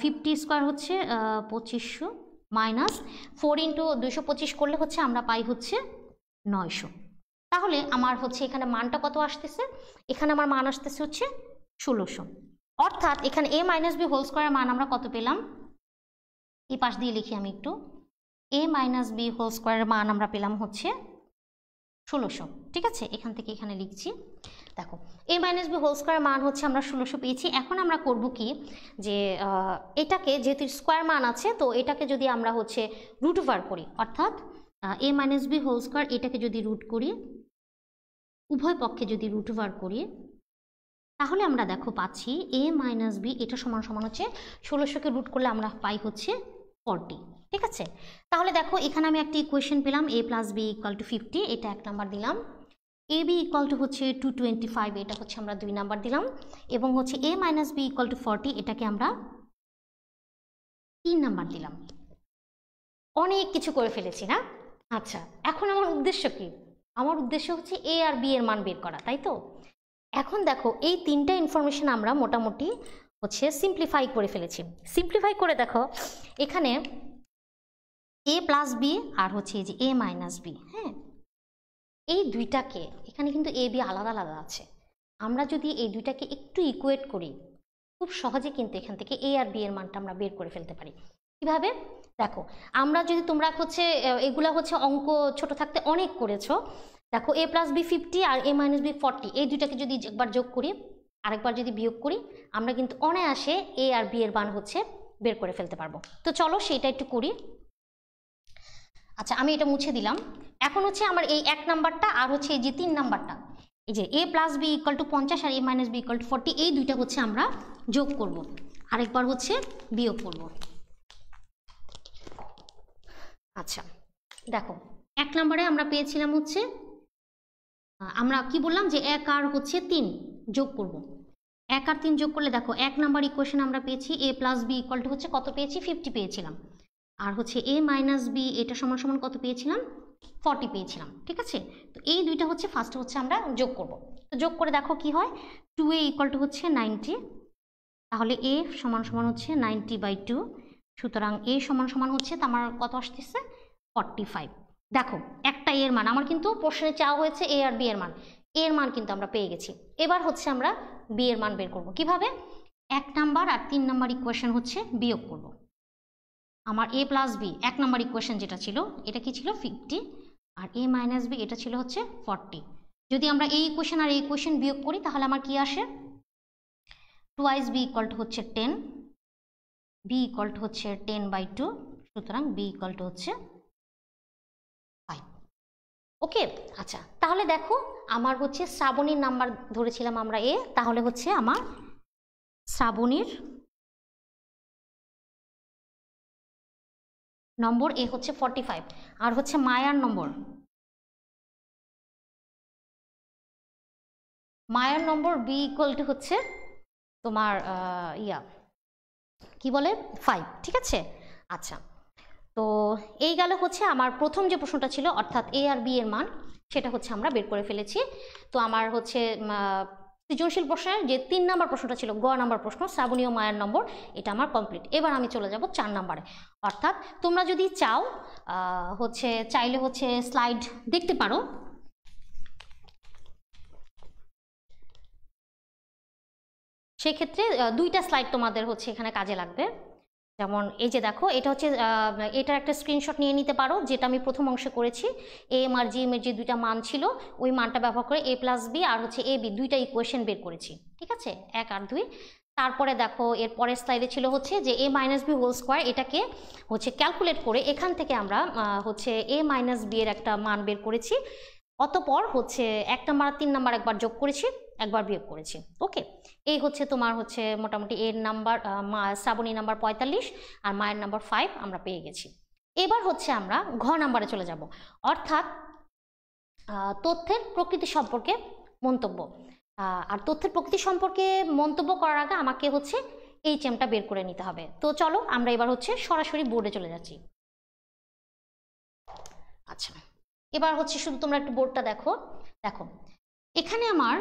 50 স্কোয়ার হচ্ছে 2500 মাইনাস 4 ইন্টু 225 করলে হচ্ছে আমরা পাই হচ্ছে 900। তাহলে আমার হচ্ছে এখানে মানটা কত আসতেছে? এখানে আমার মান আসতেছে হচ্ছে 1600। অর্থাৎ এখানে এ মাইনাস বি হোল স্কোয়ারের মান আমরা কত পেলাম? এই পাশ দিয়ে লিখি আমি একটু, এ মাইনাস বি হোল স্কোয়ারের মান আমরা পেলাম হচ্ছে 1600, ঠিক আছে? এখান থেকে এখানে লিখছি, দেখো এ মাইনাস বি হোল স্কোয়ার মান হচ্ছে আমরা 1600 পেয়েছি। এখন আমরা করব কি, যে এটাকে যেহেতু স্কোয়ার মান আছে, তো এটাকে যদি আমরা হচ্ছে রুট ওভার করি, অর্থাৎ এ মাইনাস বি হোল স্কোয়ার এটাকে যদি রুট করি, উভয় পক্ষে যদি রুট ওভার করি, তাহলে আমরা দেখো পাচ্ছি এ মাইনাস বি এটা সমান সমান হচ্ছে 1600কে রুট করলে আমরা পাই হচ্ছে 40, ঠিক আছে? তাহলে দেখো এখানে আমি একটা ইকুয়েশন পেলাম, এ প্লাস বি ইকুয়াল টু 50, এটা 1 নাম্বার দিলাম। এ বি ইকুয়াল টু হচ্ছে 225, এটা হচ্ছে আমরা 2 নাম্বার দিলাম। এবং হচ্ছে এ মাইনাস বি ইকুয়াল টু 40, এটাকে আমরা 3 নাম্বার দিলাম। অনেক কিছু করে ফেলেছি না? আচ্ছা, এখন আমার উদ্দেশ্য কি? আমার উদ্দেশ্য হচ্ছে এ আর বি এর মান বের করা, তাই তো? এখন দেখো এই 3টা ইনফরমেশন আমরা মোটামুটি হচ্ছে সিম্পলিফাই করে ফেলেছি। সিম্পলিফাই করে দেখো এখানে এ প্লাস বি আর হচ্ছে এই যে এ মাইনাস বি, হ্যাঁ, এই দুইটাকে এখানে কিন্তু এ বি আলাদা আলাদা আছে। আমরা যদি এই দুইটাকে একটু ইকুয়েট করি, খুব সহজে কিন্তু এখান থেকে এ আর বি এর মানটা আমরা বের করে ফেলতে পারি। কিভাবে? দেখো আমরা যদি, তোমরা হচ্ছে এগুলা হচ্ছে অঙ্ক ছোট থাকতে অনেক করেছো। দেখো এ প্লাস বি 50 আর এ মাইনাস বি 40, এই দুইটাকে যদি একবার যোগ করি, আরেকবার যদি বিয়োগ করি, আমরা কিন্তু অনায়াসে এ আর বি এর মান হচ্ছে বের করে ফেলতে পারবো। তো চলো সেইটা একটু করি। আচ্ছা, আমি এটা মুছে দিলাম। এখন হচ্ছে আমার এই 1 নাম্বারটা আর হচ্ছে এই যে 3 নাম্বারটা, এই যে A plus B equal to 50 আর A minus B equal to 40, এই দুইটা হচ্ছে আমরা যোগ করব, আরেকবার হচ্ছে বিয়োগ করব। আচ্ছা দেখো 1 নম্বরে আমরা পেয়েছিলাম হচ্ছে, আমরা কি বললাম যে 1 আর হচ্ছে 3 যোগ করব। 1 আর 3 যোগ করলে দেখো 1 নাম্বার ইকুয়েশন আমরা পেয়েছি এ প্লাস বি ইকুয়াল টু হচ্ছে কত পেয়েছি? 50 পেয়েছিলাম। আর হচ্ছে এ মাইনাস বি এটা সমান সমান কত পেয়েছিলাম? 40 পেয়েছিলাম, ঠিক আছে? তো এই দুইটা হচ্ছে ফার্স্ট হচ্ছে আমরা যোগ করব। তো যোগ করে দেখো কি হয়, 2a ইকুয়াল টু হচ্ছে 90, তাহলে এ সমান সমান হচ্ছে 90/2 সুতরাং এ সমান সমান হচ্ছে আমার কত আসতেছে 45। দেখো একটা এর মান আমার কিন্তু প্রশ্নে চাওয়া হয়েছে এ আর বি এর মান, এর মান কিন্তু আমরা পেয়ে গেছি। এবার হচ্ছে আমরা বি এর মান বের করব কিভাবে, 1 নাম্বার আর 3 নাম্বার ইকুয়েশন হচ্ছে বিয়োগ করব। আমার এ প্লাস বি 1 নাম্বার ইকুয়েশন যেটা ছিল এটা কি ছিল 50 আর এ মাইনাস বি এটা ছিল হচ্ছে 40। যদি আমরা এই ইকুয়েশন আর এই ইকুয়েশন বিয়োগ করি তাহলে আমার কি আসে, 2 বি ইকুয়াল টু হচ্ছে 10, বি ইকুয়াল টু হচ্ছে 10/2, সুতরাং বি ইকুয়াল টু হচ্ছে 5। ওকে, আচ্ছা তাহলে দেখো আমার হচ্ছে শ্রাবণীর নাম্বার ধরেছিলাম আমরা এ, তাহলে হচ্ছে আমার শ্রাবণীর নম্বর এ হচ্ছে 45 আর হচ্ছে মায়ার নম্বর বি ইকুয়াল টু হচ্ছে তোমার কি বলে 5, ঠিক আছে। আচ্ছা তো এই গেল হচ্ছে আমার প্রথম যে প্রশ্নটা ছিল অর্থাৎ এ আর বি এর মান, সেটা হচ্ছে আমরা বের করে ফেলেছি। তো আমার হচ্ছে সৃজনশীল প্রশ্নের যে 3 নাম্বার প্রশ্নটা ছিল গ নাম্বার প্রশ্ন শ্রাবণী ও মায়ের নম্বর, এটা আমার কমপ্লিট। এবার আমি চলে যাব 4 নাম্বারে। অর্থাৎ তোমরা যদি চাও হচ্ছে চাইলে হচ্ছে স্লাইড দেখতে পারো, সেক্ষেত্রে 2টা স্লাইড তোমাদের হচ্ছে এখানে কাজে লাগবে। যেমন এই যে দেখো এটা হচ্ছে এটার একটা স্ক্রিনশট নিয়ে নিতে পারো, যেটা আমি প্রথম অংশে করেছি। এম আর জি এম এর যে 2টা মান ছিল ওই মানটা ব্যবহার করে এ প্লাস বি আর হচ্ছে এ বি 2টা ইকুয়েশন বের করেছি, ঠিক আছে, 1 আর 2। তারপরে দেখো এর পরের স্লাইডে ছিল হচ্ছে যে A minus B whole square, এটাকে হচ্ছে ক্যালকুলেট করে এখান থেকে আমরা হচ্ছে এ মাইনাস বি এর একটা মান বের করেছি। অতঃপর হচ্ছে 1 নাম্বার আর 3 নাম্বার একবার যোগ করেছি, একবার বিয়োগ করেছি। ওকে, এই হচ্ছে তোমার হচ্ছে মোটামুটি এর নাম্বার শ্রাবণী নাম্বার 45 আর মায়ের নাম্বার 5 আমরা পেয়ে গেছি। এবার হচ্ছে আমরা ঘ নাম্বারে চলে যাব, অর্থাৎ তথ্যের প্রকৃতি সম্পর্কে মন্তব্য। আর তথ্যের প্রকৃতি সম্পর্কে মন্তব্য করার আগে আমাকে হচ্ছে এই চেমটা বের করে নিতে হবে। তো চলো আমরা এবার হচ্ছে সরাসরি বোর্ডে চলে যাচ্ছি। আচ্ছা এবার হচ্ছে শুধু তোমরা একটু বোর্ডটা দেখো, দেখো এখানে আমার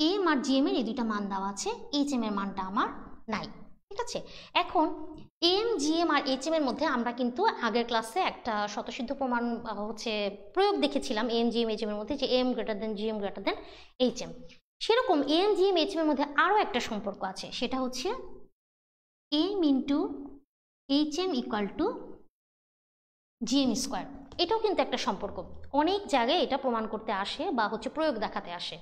এম আর জি এম এর এই 2টা মান দেওয়া আছে, এইচ এম এর মানটা আমার নাই, ঠিক আছে। এখন M G M R H M এর মধ্যে আমরা কিন্তু আগের ক্লাসে একটা স্বতঃসিদ্ধ প্রমাণ হচ্ছে প্রয়োগ দেখেছিলাম M G M H M এর মধ্যে, যে M greater than G M greater than H M. সেরকম M G M H M এর মধ্যে আরও একটা সম্পর্ক আছে, সেটা হচ্ছে M into H M equal to G M square. এটাও কিন্তু একটা সম্পর্ক, অনেক জায়গায় এটা প্রমাণ করতে আসে বা হচ্ছে প্রয়োগ দেখাতে আসে।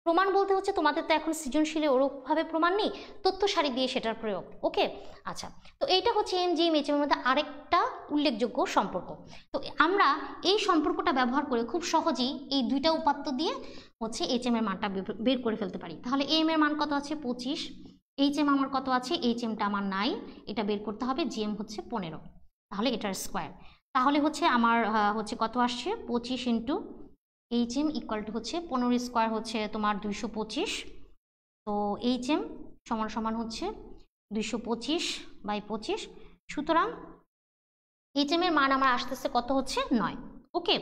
প্রমাণ বলতে হচ্ছে তোমাদের তো এখন সৃজনশীলে ওরকমভাবে প্রমাণ নেই, তথ্য সারি দিয়ে সেটার প্রয়োগ। ওকে, আচ্ছা তো এইটা হচ্ছে এম জি এম এইচ এর মধ্যে আরেকটা উল্লেখযোগ্য সম্পর্ক। তো আমরা এই সম্পর্কটা ব্যবহার করে খুব সহজেই এই 2টা উপাত্ত দিয়ে হচ্ছে এইচ এম এর মানটা বের করে ফেলতে পারি। তাহলে এম এর মান কত আছে 25, এইচ এম আমার কত আছে, এইচ এমটা আমার 9, এটা বের করতে হবে, জি এম হচ্ছে 15, তাহলে এটার স্কোয়ার। তাহলে হচ্ছে আমার হচ্ছে কত আসছে 25 into H M equal to হচ্ছে 15 স্কোয়ার হচ্ছে তোমার 225। তো এইচ এম সমান সমান হচ্ছে 225/25, সুতরাং এইচ এম এর মান আমার আসতেছে কত হচ্ছে 9। ওকে,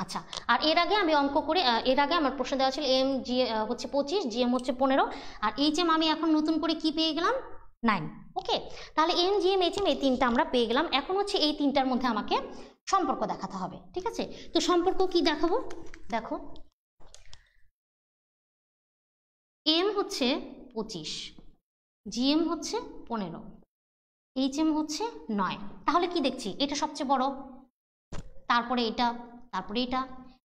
আচ্ছা আর এর আগে আমি অঙ্ক করে এর আগে আমার প্রশ্ন দেওয়া ছিল এম জি হচ্ছে 25, জি এম হচ্ছে 15 আর এইচ এম আমি এখন নতুন করে কি পেয়ে গেলাম 9। ওকে, তাহলে M G M H M এই 3টা আমরা পেয়ে গেলাম। এখন হচ্ছে এই 3টার মধ্যে আমাকে সম্পর্ক দেখাতে হবে, ঠিক আছে। তো সম্পর্ক কি দেখাবো, দেখো এম হচ্ছে 25, জি এম হচ্ছে 15, এইচ এম হচ্ছে 9, তাহলে কি দেখছি এটা সবচেয়ে বড়, তারপরে এটা, তারপরে এটা,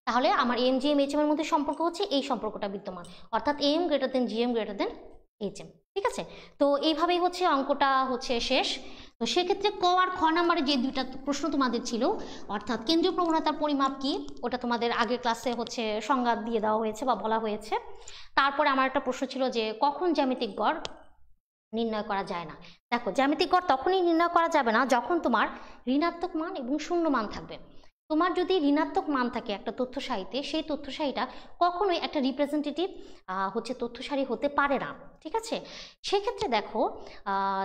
তাহলে আমার M G M H M এর মধ্যে সম্পর্ক হচ্ছে এই সম্পর্কটা বিদ্যমান, অর্থাৎ M greater than G M greater than H M, ঠিক আছে। তো এইভাবেই হচ্ছে অঙ্কটা হচ্ছে শেষ। তো সেক্ষেত্রে ক আর খ নাম্বারে যে 2টা প্রশ্ন তোমাদের ছিল, অর্থাৎ কেন্দ্রীয় প্রবণতার পরিমাপ কি, ওটা তোমাদের আগের ক্লাসে হচ্ছে সংজ্ঞা দিয়ে দেওয়া হয়েছে বা বলা হয়েছে। তারপরে আমার একটা প্রশ্ন ছিল যে কখন জ্যামিতিক গড় নির্ণয় করা যায় না। দেখো জ্যামিতিক গড় তখনই নির্ণয় করা যাবে না যখন তোমার ঋণাত্মক মান এবং শূন্য মান থাকবে। তোমার যদি ঋণাত্মক মান থাকে একটা তথ্য সারিতে, সেই তথ্য সারিটা কখনোই একটা রিপ্রেজেন্টেটিভ হচ্ছে তথ্য সারি হতে পারে না, ঠিক আছে। সেক্ষেত্রে দেখো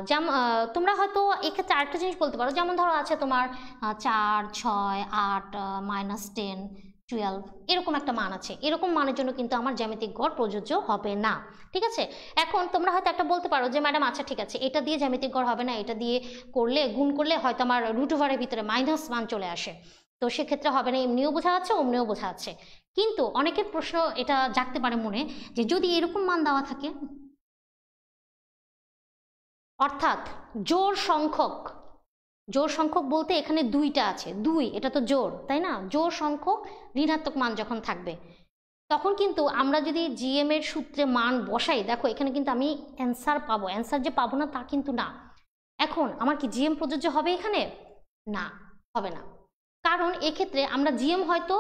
যেমন তোমরা হয়তো এক্ষেত্রে আরেকটা জিনিস বলতে পারো, যেমন ধরো আছে তোমার 4, 6, 8, -10, 12 এরকম একটা মান আছে, এরকম মানের জন্য কিন্তু আমার জ্যামিতিক গড় প্রযোজ্য হবে না। ঠিক আছে, এখন তোমরা হয়তো একটা বলতে পারো যে ম্যাডাম আচ্ছা ঠিক আছে, এটা দিয়ে জ্যামিতিক গড় হবে না, এটা দিয়ে করলে গুণ করলে হয়তো আমার রুট ওভারের ভিতরে মাইনাস মান চলে আসে, তো সেক্ষেত্রে হবে না, এমনিও বোঝা যাচ্ছে অমনিও বোঝা যাচ্ছে। কিন্তু অনেকের প্রশ্ন এটা জাগতে পারে মনে, যে যদি এরকম মান দেওয়া থাকে, অর্থাৎ জোড় সংখ্যক বলতে এখানে দুইটা আছে, দুই এটা তো জোড়, তাই না? জোড় সংখ্যক ঋণাত্মক মান যখন থাকবে তখন কিন্তু আমরা যদি জিএম এর সূত্রে মান বসাই, দেখো এখানে কিন্তু আমি অ্যান্সার পাবো, অ্যান্সার যে পাবো না তা কিন্তু না। এখন আমার কি জিএম প্রযোজ্য হবে এখানে? না, হবে না। কারণ এক্ষেত্রে আমরা জিএম হয়তো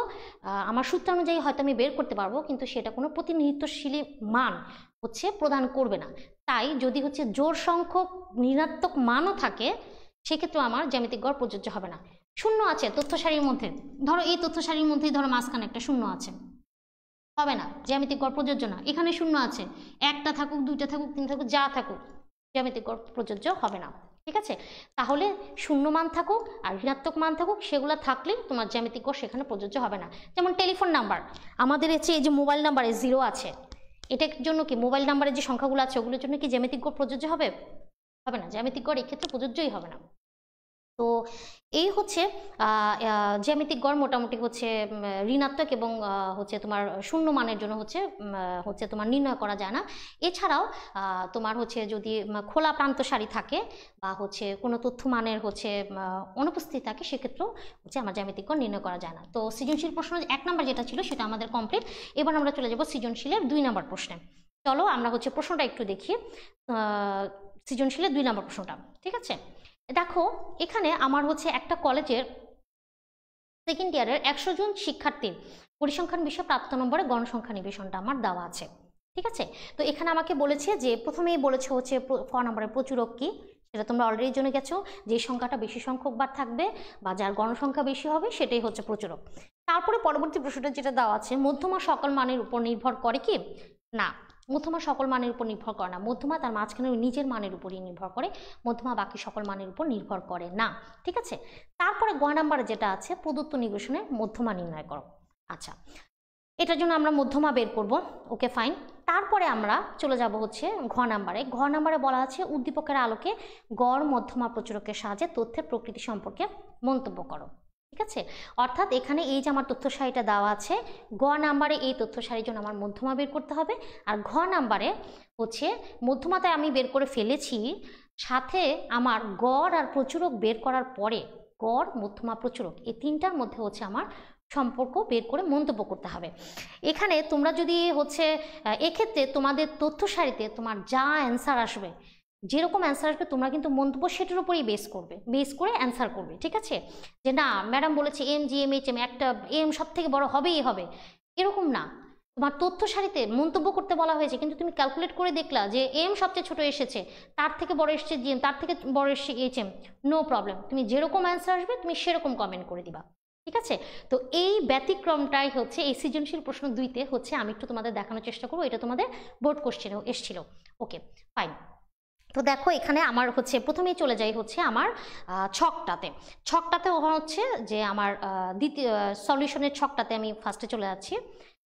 আমার সূত্র অনুযায়ী হয়তো আমি বের করতে পারবো, কিন্তু সেটা কোনো প্রতিনিধিত্বশীল মান হচ্ছে প্রদান করবে না। তাই যদি হচ্ছে জোড় সংখ্যক ঋণাত্মক মানও থাকে, সেক্ষেত্রে আমার জ্যামিতিক গড় প্রযোজ্য হবে না। শূন্য আছে তথ্য সারির মধ্যে, ধরো এই তথ্য সারির মধ্যেই ধরো মাঝখানে একটা শূন্য আছে, হবে না, জ্যামিতিক গড় প্রযোজ্য না। এখানে শূন্য আছে, একটা থাকুক, দুইটা থাকুক, তিন থাকুক, যা থাকুক, জ্যামিতিক গড় প্রযোজ্য হবে না। ঠিক আছে, তাহলে শূন্য মান থাকুক আর ঋণাত্মক মান থাকুক, সেগুলো থাকলে তোমার জ্যামিতিক গড় সেখানে প্রযোজ্য হবে না। যেমন টেলিফোন নাম্বার, আমাদের হচ্ছে এই যে মোবাইল নাম্বারে 0 আছে, এটার জন্য কি মোবাইল নাম্বারের যে সংখ্যাগুলো আছে ওগুলোর জন্য কি জ্যামিতিক গড় প্রযোজ্য হবে? হবে না, জ্যামিতিক গড় এক্ষেত্রে প্রযোজ্যই হবে না। তো এই হচ্ছে জ্যামিতিক গড় মোটামুটি হচ্ছে ঋণাত্মক এবং হচ্ছে তোমার শূন্য মানের জন্য হচ্ছে তোমার নির্ণয় করা যায় না। এছাড়াও তোমার হচ্ছে যদি খোলা প্রান্ত সারি থাকে বা হচ্ছে কোনো তথ্য মানের হচ্ছে অনুপস্থিত থাকে, সেক্ষেত্রেও হচ্ছে আমার জ্যামিতিক গড় নির্ণয় করা যায় না। তো সৃজনশীল প্রশ্ন 1 নম্বর যেটা ছিল সেটা আমাদের কমপ্লিট। এবার আমরা চলে যাব সৃজনশীলের 2 নম্বর প্রশ্নে। চলো আমরা হচ্ছে প্রশ্নটা একটু দেখি, সৃজনশীলের 2 নম্বর প্রশ্নটা। ঠিক আছে, দেখো এখানে আমার হচ্ছে একটা কলেজের সেকেন্ড ইয়ারের 100 জন শিক্ষার্থীর পরিসংখ্যান বিষয়ে প্রাপ্ত নম্বরে গণসংখ্যা নিবেশনটা আমার দেওয়া আছে। ঠিক আছে, তো এখানে আমাকে বলেছে যে প্রথমেই বলেছে হচ্ছে ক নম্বরের প্রচুরক কি, সেটা তোমরা অলরেডি জেনে গেছো, যে সংখ্যাটা বেশি সংখ্যক বার থাকবে বা যার গণসংখ্যা বেশি হবে সেটাই হচ্ছে প্রচুরক। তারপরে পরবর্তী প্রশ্নটা যেটা দেওয়া আছে, মধ্যমা সকল মানের উপর নির্ভর করে কি? না, মধ্যমা সকল মানের উপর নির্ভর করে না, মধ্যমা তার মাঝখানে নিজের মানের উপরই নির্ভর করে, মধ্যমা বাকি সকল মানের উপর নির্ভর করে না। ঠিক আছে, তারপরে গ নাম্বারে যেটা আছে, প্রদত্ত নিবেশনে মধ্যমা নির্ণয় করো। আচ্ছা, এটার জন্য আমরা মধ্যমা বের করব, ওকে ফাইন। তারপরে আমরা চলে যাব হচ্ছে ঘ নাম্বারে। ঘ নাম্বারে বলা আছে উদ্দীপকের আলোকে গড় মধ্যমা প্রচুরকের সাহায্যে তথ্যের প্রকৃতি সম্পর্কে মন্তব্য করো। ঠিক আছে, অর্থাৎ এখানে এই যে আমার তথ্য সারিটা দেওয়া আছে, গ নাম্বারে এই তথ্য সারির জন্য আমার মধ্যমা বের করতে হবে, আর ঘ নাম্বারে হচ্ছে মধ্যমাটায় আমি বের করে ফেলেছি, সাথে আমার গড় আর প্রচুরক বের করার পরে গড় মধ্যমা প্রচুরক এই তিনটার মধ্যে হচ্ছে আমার সম্পর্ক বের করে মন্তব্য করতে হবে। এখানে তোমরা যদি হচ্ছে এক্ষেত্রে তোমাদের তথ্য সারিতে তোমার যা অ্যান্সার আসবে, যেরকম অ্যান্সার আসবে তোমরা কিন্তু মন্তব্য সেটার উপরেই বেস করে অ্যান্সার করবে। ঠিক আছে, যে না ম্যাডাম বলেছে M G M H M, একটা এম সব থেকে বড় হবেই হবে, এরকম না। তোমার তথ্য সারিতে মন্তব্য করতে বলা হয়েছে, কিন্তু তুমি ক্যালকুলেট করে দেখলা যে এম সবচেয়ে ছোট এসেছে, তার থেকে বড় এসেছে জি এম, তার থেকে বড় এসেছে এইচ এম, নো প্রবলেম, তুমি যেরকম অ্যান্সার আসবে তুমি সেরকম কমেন্ট করে দিবা। ঠিক আছে, তো এই ব্যতিক্রমটাই হচ্ছে এই সৃজনশীল প্রশ্ন 2তে হচ্ছে আমি একটু তোমাদের দেখানোর চেষ্টা করবো, এটা তোমাদের বোর্ড কোশ্চেনেও এসেছিল। ওকে ফাইন, তো দেখো এখানে আমার হচ্ছে প্রথমেই চলে যাই হচ্ছে আমার ছকটাতে হচ্ছে যে আমার দ্বিতীয় সলিউশনের ছকটাতে আমি ফার্স্টে চলে যাচ্ছি।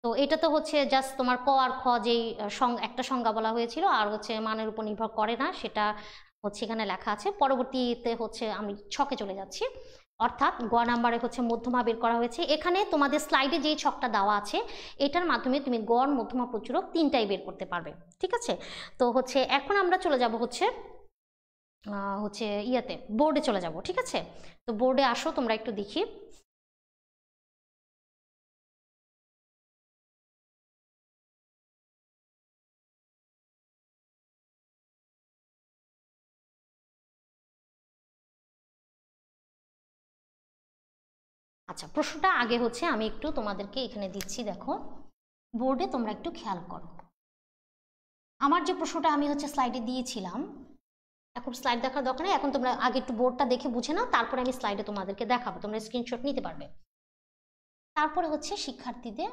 তো এটা তো হচ্ছে জাস্ট তোমার ক আর খ যেই একটা সংজ্ঞা বলা হয়েছিল, আর হচ্ছে মানের উপর নির্ভর করে না সেটা হচ্ছে এখানে লেখা আছে। পরবর্তীতে হচ্ছে আমি ছকে চলে যাচ্ছি, অর্থাৎ গ নাম্বারে হচ্ছে মধ্যমা বের করা হয়েছে। এখানে তোমাদের স্লাইডে যেই ছকটা দেওয়া আছে এটার মাধ্যমে তুমি গড় মধ্যমা প্রচুরক তিনটাই বের করতে পারবে। ঠিক আছে, তো হচ্ছে এখন আমরা চলে যাব হচ্ছে ইয়াতে বোর্ডে চলে যাব। ঠিক আছে, তো বোর্ডে আসো তোমরা একটু দেখি। আচ্ছা, প্রশ্নটা আগে হচ্ছে আমি একটু তোমাদেরকে এখানে দিচ্ছি, দেখো বোর্ডে তোমরা একটু খেয়াল করো। আমার যে প্রশ্নটা আমি হচ্ছে স্লাইডে দিয়েছিলাম, এখন স্লাইড দেখার দরকার নেই, এখন তোমরা আগে একটু বোর্ডটা দেখে বুঝে নাও, তারপরে আমি স্লাইডে তোমাদেরকে দেখাবো, তোমরা স্ক্রিনশট নিতে পারবে। তারপরে হচ্ছে শিক্ষার্থীদের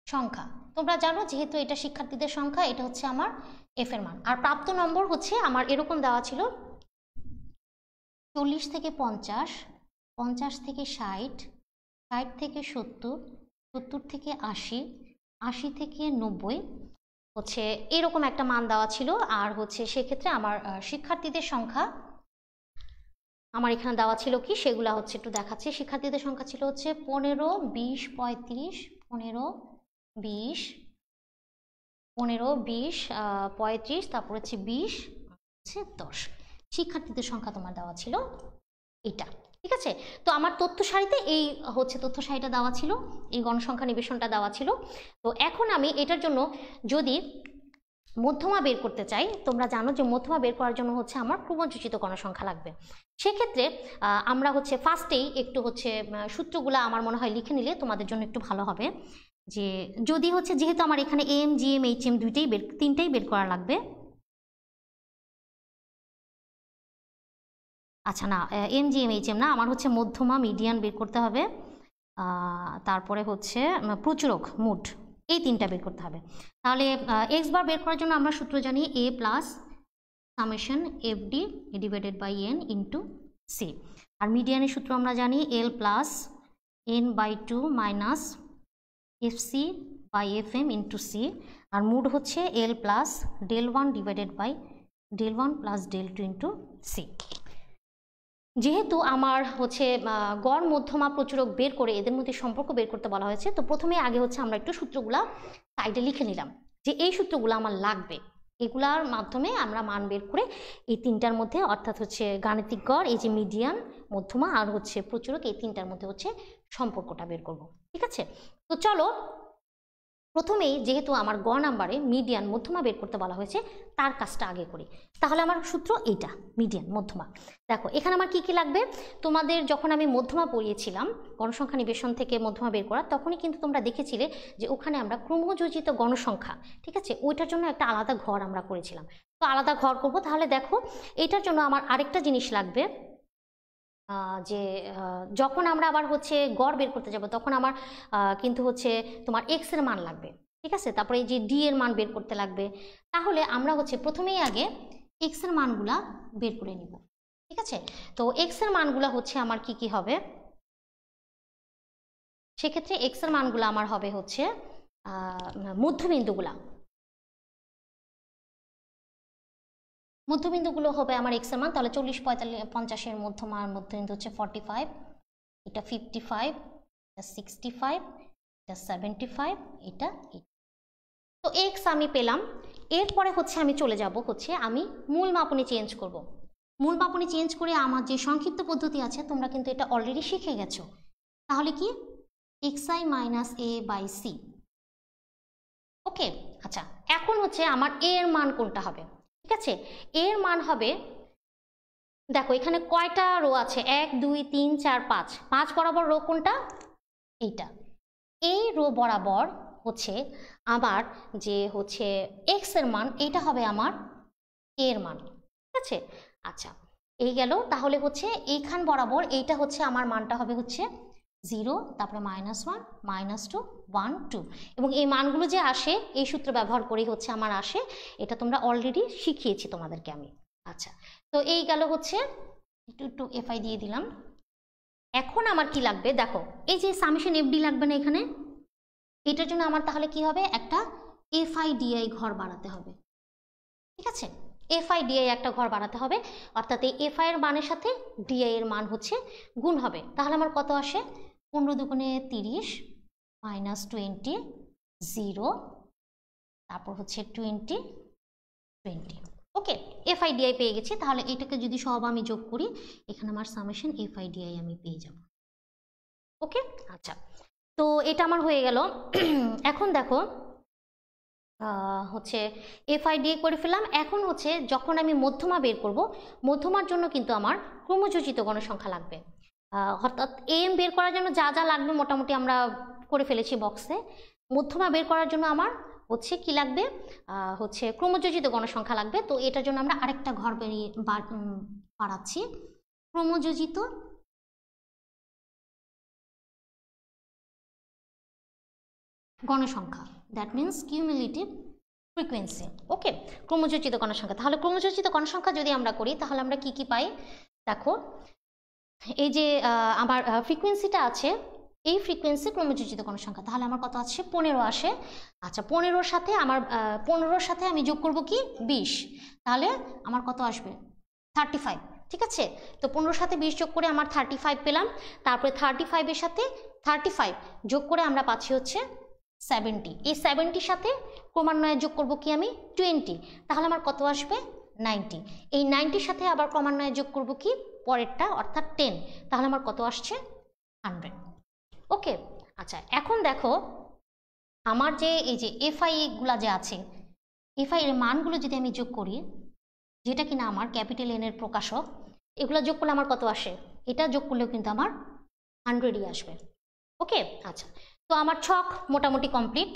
সংখ্যা, তোমরা জানো যেহেতু এটা শিক্ষার্থীদের সংখ্যা, এটা হচ্ছে আমার এফ এর মান, আর প্রাপ্ত নম্বর হচ্ছে আমার এরকম দেওয়া ছিল 40 থেকে 50 50 থেকে 60, 60 থেকে 70, 70 থেকে 80, 80 থেকে 90 হচ্ছে এরকম একটা মান দেওয়া ছিল। আর হচ্ছে সেক্ষেত্রে আমার শিক্ষার্থীদের সংখ্যা আমার এখানে দেওয়া ছিল কি, সেগুলা হচ্ছে একটু দেখাচ্ছি। শিক্ষার্থীদের সংখ্যা ছিল হচ্ছে 15, 20, 35, 15, 20, 15, 20, 35, তারপর হচ্ছে 20, হচ্ছে 10 শিক্ষার্থীদের সংখ্যা তোমার দেওয়া ছিল এটা। ঠিক আছে, তো আমার তথ্য সারিতে এই হচ্ছে তথ্য সারিটা দেওয়া ছিল, এই গণসংখ্যা নিবেশনটা দেওয়া ছিল। তো এখন আমি এটার জন্য যদি মধ্যমা বের করতে চাই, তোমরা জানো যে মধ্যমা বের করার জন্য হচ্ছে আমার ক্রমযোজিত গণসংখ্যা লাগবে। সেক্ষেত্রে আমরা হচ্ছে ফার্স্টেই একটু হচ্ছে সূত্রগুলো আমার মনে হয় লিখে নিলে তোমাদের জন্য একটু ভালো হবে। যে যদি হচ্ছে যেহেতু আমার এখানে এম, জিএম, এইচএম তিনটাই বের করা লাগবে। আচ্ছা না, এম, জিএম, এইচএম না, আমার হচ্ছে মধ্যমা মিডিয়ান বের করতে হবে, তারপরে হচ্ছে প্রচুরক মুড, এই তিনটা বের করতে হবে। তাহলে এক্স বার বের করার জন্য আমরা সূত্র জানি A plus summation F D divided by N into C. আর মিডিয়ানের সূত্র আমরা জানি L plus N by 2 minus F C by F M into C. আর মুড হচ্ছে L plus del 1 divided by del 1 plus del 2 into C. যেহেতু আমার হচ্ছে গড় মধ্যমা প্রচুরক বের করে এদের মধ্যে সম্পর্ক বের করতে বলা হয়েছে, তো প্রথমে আগে হচ্ছে আমরা একটু সূত্রগুলা সাইডে লিখে নিলাম যে এই সূত্রগুলো আমার লাগবে। এগুলার মাধ্যমে আমরা মান বের করে এই তিনটার মধ্যে, অর্থাৎ হচ্ছে গাণিতিক গড়, এই যে মিডিয়ান, মধ্যমা আর হচ্ছে প্রচুরক, এই তিনটার মধ্যে হচ্ছে সম্পর্কটা বের করব। ঠিক আছে, তো চলো প্রথমেই যেহেতু আমার গ নাম্বারে মিডিয়ান মধ্যমা বের করতে বলা হয়েছে, তার কাজটা আগে করি। তাহলে আমার সূত্র এইটা, মিডিয়ান মধ্যমা। দেখো এখানে আমার কি কি লাগবে, তোমাদের যখন আমি মধ্যমা পড়িয়েছিলাম গণসংখ্যা নিবেশন থেকে মধ্যমা বের করা, তখনই কিন্তু তোমরা দেখেছিলে যে ওখানে আমরা ক্রমযোজিত গণসংখ্যা, ঠিক আছে, ওইটার জন্য একটা আলাদা ঘর আমরা করেছিলাম। তো আলাদা ঘর করব। তাহলে দেখো এটার জন্য আমার আরেকটা জিনিস লাগবে, যে যখন আমরা আবার হচ্ছে গড় বের করতে যাব তখন আমার কিন্তু হচ্ছে তোমার এক্স এর মান লাগবে। ঠিক আছে, তারপরে এই যে ডি এর মান বের করতে লাগবে। তাহলে আমরা হচ্ছে প্রথমেই আগে এক্স এর মানগুলা বের করে নিব। ঠিক আছে, তো এক্স এর মানগুলা হচ্ছে আমার কি কি হবে, সেক্ষেত্রে এক্স এর মানগুলা আমার হবে হচ্ছে মধ্যবিন্দুগুলো হবে আমার এক্স এর মান। তাহলে 40, 45, 50 এর মধ্যমার মধ্যবিন্দু হচ্ছে 45, এটা 55, এটা 65, এটা 75, এটা 80। তো এক্স আমি পেলাম। এরপরে হচ্ছে আমি চলে যাব হচ্ছে আমি মূল মাপনী চেঞ্জ করব। মূল মাপনী চেঞ্জ করে আমার যে সংক্ষিপ্ত পদ্ধতি আছে তোমরা কিন্তু এটা অলরেডি শিখে গেছো। তাহলে কি xi minus A by C. Okay, আচ্ছা এখন হচ্ছে আমার এ এর মান কোনটা হবে। ঠিক আছে, এর মান হবে, দেখো এখানে কয়টা রো আছে, 1 2 3 4 5, 5 বরাবর রো কোনটা, এইটা। এই রো বরাবর হচ্ছে আবার যে হচ্ছে এক্স এর মান, এইটা হবে আমার এর মান। ঠিক আছে, আচ্ছা এই গেল। তাহলে হচ্ছে এইখান বরাবর এইটা হচ্ছে আমার মানটা হবে হচ্ছে 0, তারপরে -1, -2, 1 2, এবং এই মানগুলো যে আসে এই সূত্র ব্যবহার করেই হচ্ছে আমার আসে। এটা তোমরা অলরেডি শিখিয়েছি তোমাদেরকে আমি। আচ্ছা, তো এই গেল হচ্ছে একটু এফআই দিয়ে দিলাম। এখন আমার কি লাগবে, দেখো এই যে সামেশন এফডি লাগবে না এখানে, এটার জন্য আমার তাহলে কি হবে, একটা এফআই ডিআই ঘর বানাতে হবে। ঠিক আছে, এফআই ডিআই একটা ঘর বানাতে হবে, অর্থাৎ এই এফআই এর মানের সাথে ডিআই এর মান হচ্ছে গুণ হবে। তাহলে আমার কত আসে, 15 দুগুণে 30 -20 0, তারপর হচ্ছে 20 20। ওকে, এফআই ডিআই পেয়ে গেছি। তাহলে এটাকে যদি সব আমি যোগ করি, এখানে আমার সামেশন এফআই ডিআই আমি পেয়ে যাব। ওকে, আচ্ছা তো এটা আমার হয়ে গেল। এখন দেখো হচ্ছে এফআইডি করে ফেললাম। এখন হচ্ছে যখন আমি মধ্যমা বের করব, মধ্যমার জন্য কিন্তু আমার ক্রমযোজিত গণসংখ্যা লাগবে। অর্থাৎ এম বের করার জন্য যা যা লাগবে মোটামুটি আমরা করে ফেলেছি বক্সে। মধ্যমা বের করার জন্য আমার হচ্ছে কি লাগবে, হচ্ছে ক্রমযোজিত গণসংখ্যা লাগবে। তো এটার জন্য আমরা আরেকটা ঘর বাড়াচ্ছি, ক্রমযোজিত গণসংখ্যা, দ্যাট মিনস কিউমুলেটিভ ফ্রিকোয়েন্সি। ওকে, ক্রমযোজিত গণসংখ্যা। তাহলে ক্রমযোজিত গণসংখ্যা যদি আমরা করি তাহলে আমরা কি কি পাই, দেখো এই যে আমার ফ্রিকোয়েন্সিটা আছে, এই ফ্রিকোয়েন্সি ক্রমযোজিত গণসংখ্যা, তাহলে আমার কত আসে 15 আসে। আচ্ছা 15-র সাথে আমার 15-র সাথে আমি যোগ করব কি 20, তাহলে আমার কত আসবে 35। ঠিক আছে, তো 15-র সাথে 20 যোগ করে আমার 35 পেলাম। তারপরে 35-এর সাথে 35 যোগ করে আমরা পাচ্ছি হচ্ছে 70। এই 70-র সাথে ক্রমান্বয়ে যোগ করব কি আমি 20, তাহলে আমার কত আসবে 90। এই 90-র সাথে আবার ক্রমান্বয়ে যোগ করব কি পরেরটা অর্থাৎ 10, তাহলে আমার কত আসছে 100। ওকে, আচ্ছা এখন দেখো আমার যে এই যে এফআই গুলা যে আছে, এফআই এর মানগুলো যদি আমি যোগ করি, যেটা কিনা আমার ক্যাপিটাল এন এর প্রকাশক, এগুলো যোগ করলে আমার কত আসে, এটা যোগ করলেও কিন্তু আমার 100ই আসবে। ওকে, আচ্ছা তো আমার ছক মোটামুটি কমপ্লিট।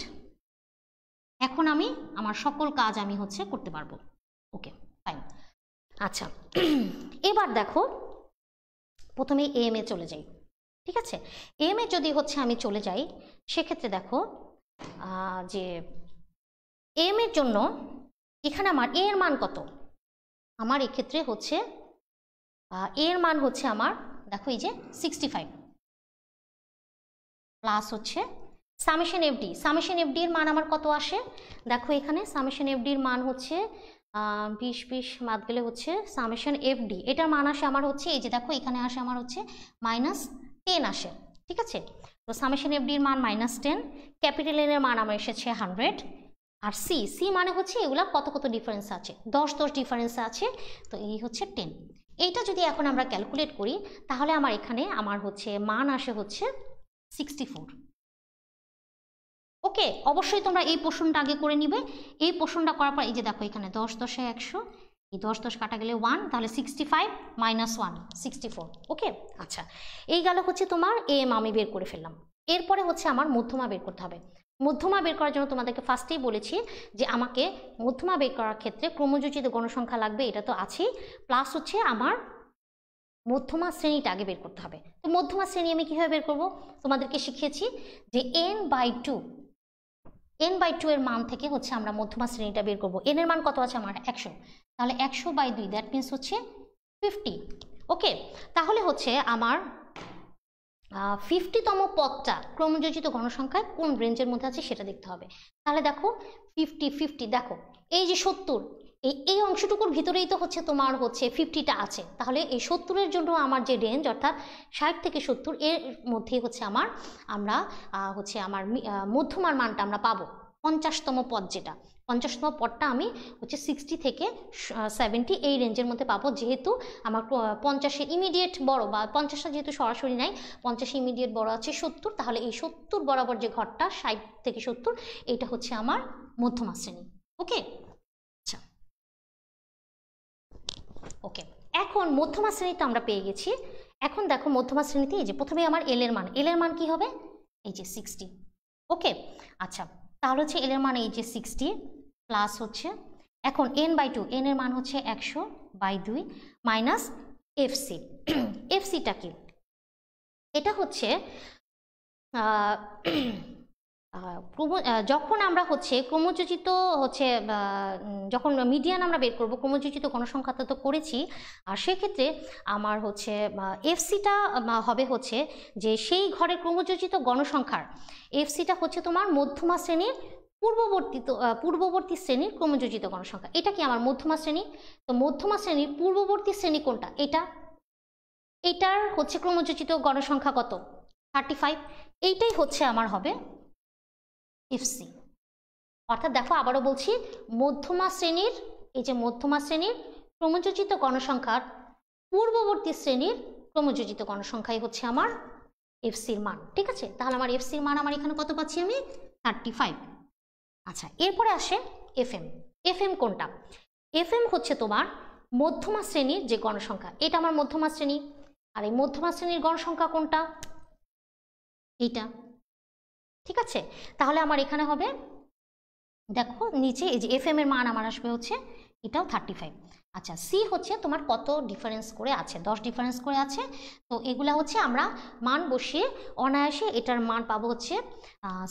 এখন আমি আমার সকল কাজ আমি হচ্ছে করতে পারবো। Okay fine. আচ্ছা এবার দেখো প্রথমে এম এ চলে যাই। ঠিক আছে, এম এ যদি হচ্ছে আমি চলে যাই, সেক্ষেত্রে দেখো যে এম এর জন্য এখানে আমার এ এর মান কত, আমার এক্ষেত্রে হচ্ছে এর মান হচ্ছে আমার দেখো এই যে 65 প্লাস হচ্ছে সামেশন এফডি। সামেশন এফডি এর মান আমার কত আসে, দেখো এখানে সামেশন এফডি এর মান হচ্ছে 20 বাদ গেলে হচ্ছে সামেশন এফডি, এটার মান আসে আমার হচ্ছে এই যে দেখো এখানে আসে আমার হচ্ছে -10 আসে। ঠিক আছে, তো সামেশন এফডি এর মান -10, ক্যাপিটাল এন এর মান আমার এসেছে 100, আর সি সি মানে হচ্ছে এগুলা কত কত ডিফারেন্স আছে, 10 ডিফারেন্স আছে, তো এই হচ্ছে 10। এইটা যদি এখন আমরা ক্যালকুলেট করি, তাহলে আমার এখানে আমার হচ্ছে মান আসে হচ্ছে 64। ওকে, অবশ্যই তোমরা এই পোর্শনটা আগে করে নিবে। এই পোর্শনটা করার পর এই যে দেখো এখানে 10 10 100, এই 10 কাটা গেলে 1, তাহলে 65 - 1 64। ওকে, আচ্ছা এই গেল হচ্ছে তোমার এম আমি বের করে ফেললাম। এরপরে হচ্ছে আমার মধ্যমা বের করতে হবে। মধ্যমা বের করার জন্য তোমাদেরকে ফার্স্টেই বলেছি যে আমাকে মধ্যমা বের করার ক্ষেত্রে ক্রমযোজিত গণসংখ্যা লাগবে, এটা তো আছেই, প্লাস হচ্ছে আমার মধ্যমা শ্রেণীটা আগে বের করতে হবে। তো মধ্যমা শ্রেণী আমি কীভাবে বের করব, তোমাদেরকে শিখিয়েছি যে n/2 এর মান থেকে হচ্ছে আমরা মধ্যমা শ্রেণীটা বের করব। n এর মান কত আছে আমার 100, তাহলে 100/2 দ্যাট মিনস হচ্ছে 50। ওকে, তাহলে হচ্ছে আমার 50তম পদটা ক্রমযোজিত গণসংখ্যায় কোন রেঞ্জের মধ্যে আছে সেটা দেখতে হবে। তাহলে দেখো 50 দেখো এই যে 70, এই অংশটুকুর ভিতরেই তো হচ্ছে তোমার হচ্ছে 50টা আছে, তাহলে এই 70-এর জন্য আমার যে রেঞ্জ অর্থাৎ 60 থেকে 70 এর মধ্যেই হচ্ছে আমরা হচ্ছে আমার মধ্যমার মানটা আমরা পাবো। 50তম পদ যেটা, 50তম পদটা আমি হচ্ছে 60 থেকে 70 এই রেঞ্জের মধ্যে পাবো, যেহেতু আমার 50-এর ইমিডিয়েট বড়, বা 50টা যেহেতু সরাসরি নাই, 50 ইমিডিয়েট বড় আছে 70, তাহলে এই 70 বরাবর যে ঘরটা 60 থেকে 70, এইটা হচ্ছে আমার মধ্যমা শ্রেণী। ওকে, আচ্ছা ওকে, এখন মধ্যমা শ্রেণী তো আমরা পেয়ে গেছি। এখন দেখো মধ্যমা শ্রেণীতে এই যে প্রথমে আমার এল এর মান কি হবে, এই যে 60। ওকে, আচ্ছা তাহলে হচ্ছে এল এর মান এই যে 60 প্লাস হচ্ছে এখন n/2, n এর মান হচ্ছে 100/2 মাইনাস এফসি। এফসিটা কি, এটা হচ্ছে যখন আমরা হচ্ছে ক্রমযোজিত হচ্ছে যখন মিডিয়ান আমরা বের করব, ক্রমযোজিত গণসংখ্যা তো করেছি, আর সেক্ষেত্রে আমার হচ্ছে এফসিটা হবে হচ্ছে যে সেই ঘরের ক্রমযোজিত গণসংখ্যার এফসিটা হচ্ছে তোমার মধ্যমা শ্রেণীর পূর্ববর্তী শ্রেণীর ক্রমযোজিত গণসংখ্যা। এটা কি আমার মধ্যমা শ্রেণী, তো মধ্যমা শ্রেণীর পূর্ববর্তী শ্রেণী কোনটা, এটার হচ্ছে ক্রমযোজিত গণসংখ্যা কত 35, এইটাই হচ্ছে আমার হবে এফসি। অর্থাৎ দেখো আবারও বলছি, মধ্যমা শ্রেণীর এই যে মধ্যমা শ্রেণীর ক্রমযোজিত গণসংখ্যার পূর্ববর্তী শ্রেণীর ক্রমযোজিত গণসংখ্যাই হচ্ছে আমার এফসির মান। ঠিক আছে, তাহলে আমার এফসির মান আমার এখানে কত পাচ্ছি আমি 35। আচ্ছা এরপরে আসে এফএম। এফএম কোনটা, এফএম হচ্ছে তোমার মধ্যমা শ্রেণীর যে গণসংখ্যা, এটা আমার মধ্যমা শ্রেণী, আর এই মধ্যমা শ্রেণীর গণসংখ্যা কোনটা, এইটা। ঠিক আছে, তাহলে আমার এখানে হবে দেখো নিচে এই যে এফএম এর মান আমার আসবে হচ্ছে এটাও 35। আচ্ছা সি হচ্ছে তোমার কত ডিফারেন্স করে আছে, 10 ডিফারেন্স করে আছে, তো এগুলা হচ্ছে আমরা মান বসিয়ে অনায়াসে এটার মান পাবো হচ্ছে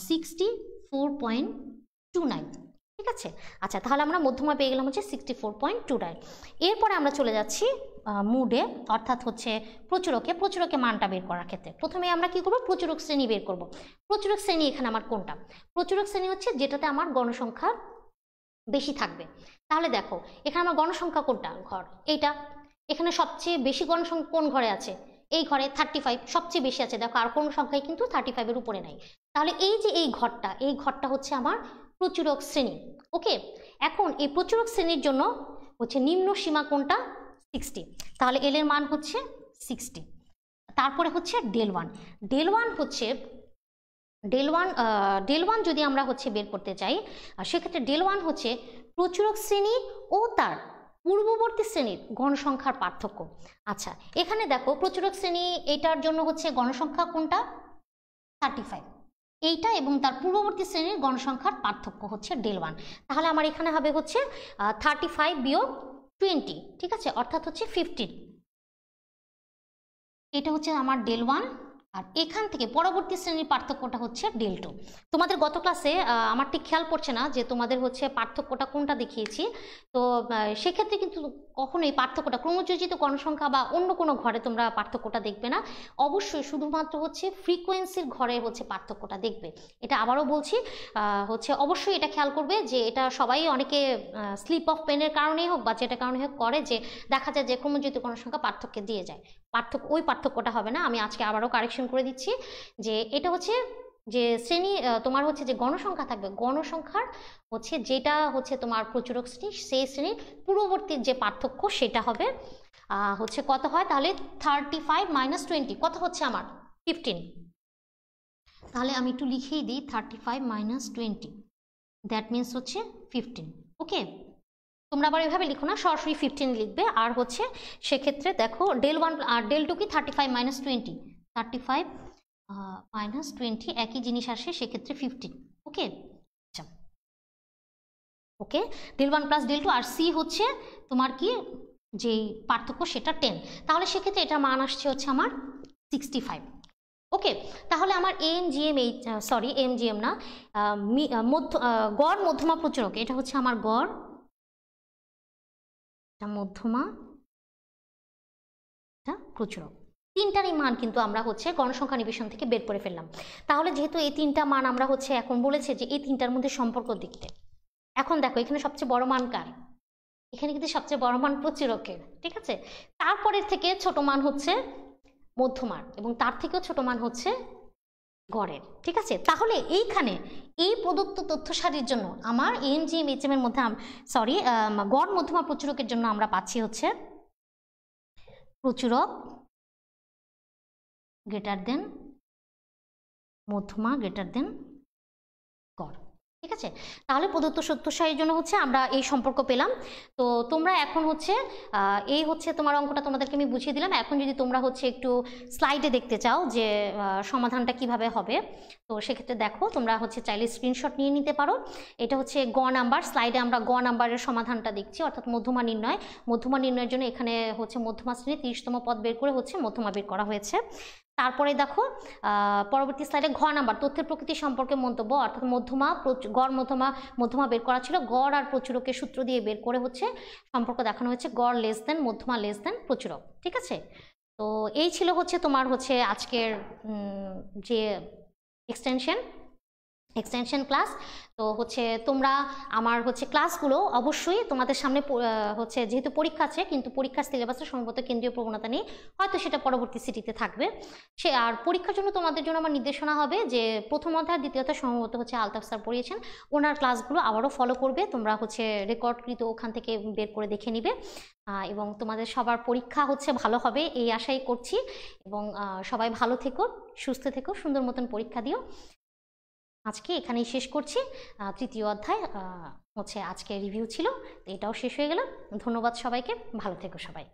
64.29। ঠিক আছে। আচ্ছা, তাহলে আমরা মধ্যমা পেয়ে গেলাম হচ্ছে 64.29। এরপরে আমরা চলে যাচ্ছি মুডে, অর্থাৎ হচ্ছে প্রচুরকে মানটা বের করার ক্ষেত্রে প্রথমে আমরা কি করব, প্রচুরক শ্রেণী বের করব। প্রচুরক শ্রেণী এখানে আমার কোনটা? প্রচুরক শ্রেণী হচ্ছে যেটাতে আমার গণসংখ্যা বেশি থাকবে। তাহলে দেখো এখানে আমার গণসংখ্যা কোনটা? ঘর এইটা। এখানে সবচেয়ে বেশি গণসংখ্যা কোন ঘরে আছে? এই ঘরে 35 সবচেয়ে বেশি আছে। দেখো আর কোনো সংখ্যাই কিন্তু 35-এর উপরে নাই। তাহলে এই যে এই ঘরটা হচ্ছে আমার প্রচুরক শ্রেণী। ওকে, এখন এই প্রচুরক শ্রেণীর জন্য হচ্ছে নিম্ন সীমা কোনটা? 60। তাহলে এল এর মান হচ্ছে 60। তারপরে হচ্ছে ডেল ওয়ান হচ্ছে ডেল ওয়ান যদি আমরা হচ্ছে বের করতে চাই, সেক্ষেত্রে ডেল ওয়ান হচ্ছে প্রচুরক শ্রেণী ও তার পূর্ববর্তী শ্রেণীর গণসংখ্যার পার্থক্য। আচ্ছা, এখানে দেখো প্রচুরক শ্রেণী এটার জন্য হচ্ছে গণসংখ্যা কোনটা? 35। এইটা এবং তার পূর্ববর্তী শ্রেণীর গণসংখ্যার পার্থক্য হচ্ছে ডেল ওয়ান। তাহলে আমার এখানে হবে হচ্ছে 35 বিয়োগ 20, ঠিক আছে, অর্থাৎ হচ্ছে 15। এটা হচ্ছে আমার ডেল ওয়ান। আর এখান থেকে পরবর্তী শ্রেণীর পার্থক্যটা হচ্ছে ডেল টু। তোমাদের গত ক্লাসে আমার ঠিক খেয়াল পড়ছে না যে তোমাদের হচ্ছে পার্থক্যটা কোনটা দেখিয়েছি। তো সেক্ষেত্রে কিন্তু কখনোই পার্থক্যটা ক্রমযোজিত গণসংখ্যা বা অন্য কোনো ঘরে তোমরা পার্থক্যটা দেখবে না। অবশ্যই শুধুমাত্র হচ্ছে ফ্রিকোয়েন্সির ঘরে হচ্ছে পার্থক্যটা দেখবে। এটা আবারও বলছি, হচ্ছে অবশ্যই এটা খেয়াল করবে যে এটা সবাই অনেকে স্লিপ অফ পেনের কারণেই হোক বা যেটা কারণে হোক করে, যে দেখা যায় যে ক্রমযোজিত গণসংখ্যা পার্থক্য দিয়ে যায়। ওই পার্থক্যটা হবে না। আমি আজকে আবারও কারেকশন করে দিচ্ছি যে এটা হচ্ছে যে শ্রেণী তোমার হচ্ছে যে গণসংখ্যা থাকবে, গণসংখ্যার হচ্ছে যেটা হচ্ছে তোমার প্রচুরক শ্রেণী, সেই শ্রেণীর পূর্ববর্তী যে পার্থক্য সেটা হবে হচ্ছে কত হয়? তাহলে 35 - 20 কত হচ্ছে আমার? 15। তাহলে আমি একটু লিখেই দিই 35 - 20, দ্যাট মিনস হচ্ছে 15। ওকে, তোমরা আবার এভাবে লিখো না, সরাসরি 15 লিখবে। আর হচ্ছে সেক্ষেত্রে দেখো ডেল ওয়ান আর ডেল টু কি 35 - 20, 35 - 20 একই জিনিস আসে, সেক্ষেত্রে 15। ওকে, আচ্ছা, okay, del one plus del two. আর সি হচ্ছে তোমার কি যেই পার্থক্য সেটা 10। তাহলে সেক্ষেত্রে এটা মান আসছে হচ্ছে আমার 65। ওকে, তাহলে আমার এমজিএম এমজিএম না, গড় মধ্যমা প্রচুরক, এটা হচ্ছে আমার গড় মধ্যমা প্রচুরক। তিনটারই মান কিন্তু আমরা হচ্ছে গণসংখ্যা নিবেশন থেকে বের করে ফেললাম। তাহলে যেহেতু এই তিনটা মান আমরা হচ্ছে এখন বলেছে যে এই তিনটার মধ্যে সম্পর্ক দেখতে, এখন দেখো এখানে সবচেয়ে বড় মান কার? এখানে কিন্তু সবচেয়ে বড় মান প্রচুরকের, ঠিক আছে। তারপরের থেকে ছোট মান হচ্ছে মধ্যমার এবং তার থেকেও ছোট মান হচ্ছে গড়ের, ঠিক আছে। তাহলে এইখানে এই প্রদত্ত তথ্য সারির জন্য আমার এমজিএম এইচএম এর মধ্যে গড় মধ্যমা প্রচুরকের জন্য আমরা পাচ্ছি হচ্ছে প্রচুরক গ্রেটার দেন মধ্যমা গ্রেটার দেন গড়, ঠিক আছে। তাহলে প্রদত্ত সত্য সারির জন্য হচ্ছে আমরা এই সম্পর্ক পেলাম। তো তোমরা এখন হচ্ছে এই হচ্ছে তোমার অঙ্কটা তোমাদেরকে আমি বুঝিয়ে দিলাম। এখন যদি তোমরা হচ্ছে একটু স্লাইডে দেখতে চাও যে সমাধানটা কিভাবে হবে, তো সেক্ষেত্রে দেখো তোমরা হচ্ছে চাইলে স্ক্রিনশট নিয়ে নিতে পারো। এটা হচ্ছে গ নাম্বার, স্লাইডে আমরা গ নাম্বারের সমাধানটা দেখছি, অর্থাৎ মধ্যমা নির্ণয়। মধ্যমা নির্ণয়ের জন্য এখানে হচ্ছে মধ্যমা শ্রেণীর 30তম পদ বের করে হচ্ছে মধ্যমা বের করা হয়েছে। তারপরে দেখো পরবর্তী স্লাইডে ঘ নাম্বার তথ্যের প্রকৃতি সম্পর্কে মন্তব্য, অর্থাৎ গড় মধ্যমা বের করা ছিল, গড় আর প্রচুরকের সূত্র দিয়ে বের করে হচ্ছে সম্পর্ক দেখানো হয়েছে, গড় লেস দেন মধ্যমা লেস দেন প্রচুরক, ঠিক আছে। তো এই ছিল হচ্ছে তোমার হচ্ছে আজকের যে এক্সটেনশন ক্লাস। তো হচ্ছে তোমরা আমার হচ্ছে ক্লাসগুলো অবশ্যই তোমাদের সামনে হচ্ছে যেহেতু পরীক্ষা আছে, কিন্তু পরীক্ষার সিলেবাসে সম্ভবত কেন্দ্রীয় প্রবণতা নেই, হয়তো সেটা পরবর্তী সিটিতে থাকবে। আর পরীক্ষার জন্য তোমাদের জন্য আমার নির্দেশনা হবে যে প্রথম অধ্যায় দ্বিতীয় অধ্যায় সম্ভবত হচ্ছে আলতাফ স্যার পড়িয়েছেন, ওনার ক্লাসগুলো আবারও ফলো করবে। তোমরা হচ্ছে রেকর্ডকৃত ওখান থেকে বের করে দেখে নিবে এবং তোমাদের সবার পরীক্ষা হচ্ছে ভালো হবে এই আশাই করছি। এবং সবাই ভালো থেকো, সুস্থ থেকো, সুন্দর মতন পরীক্ষা দিও। আজকে এখানেই শেষ করছি। তৃতীয় অধ্যায় হচ্ছে আজকে রিভিউ ছিল, তো এটাও শেষ হয়ে গেল। ধন্যবাদ সবাইকে, ভালো থেকো সবাই।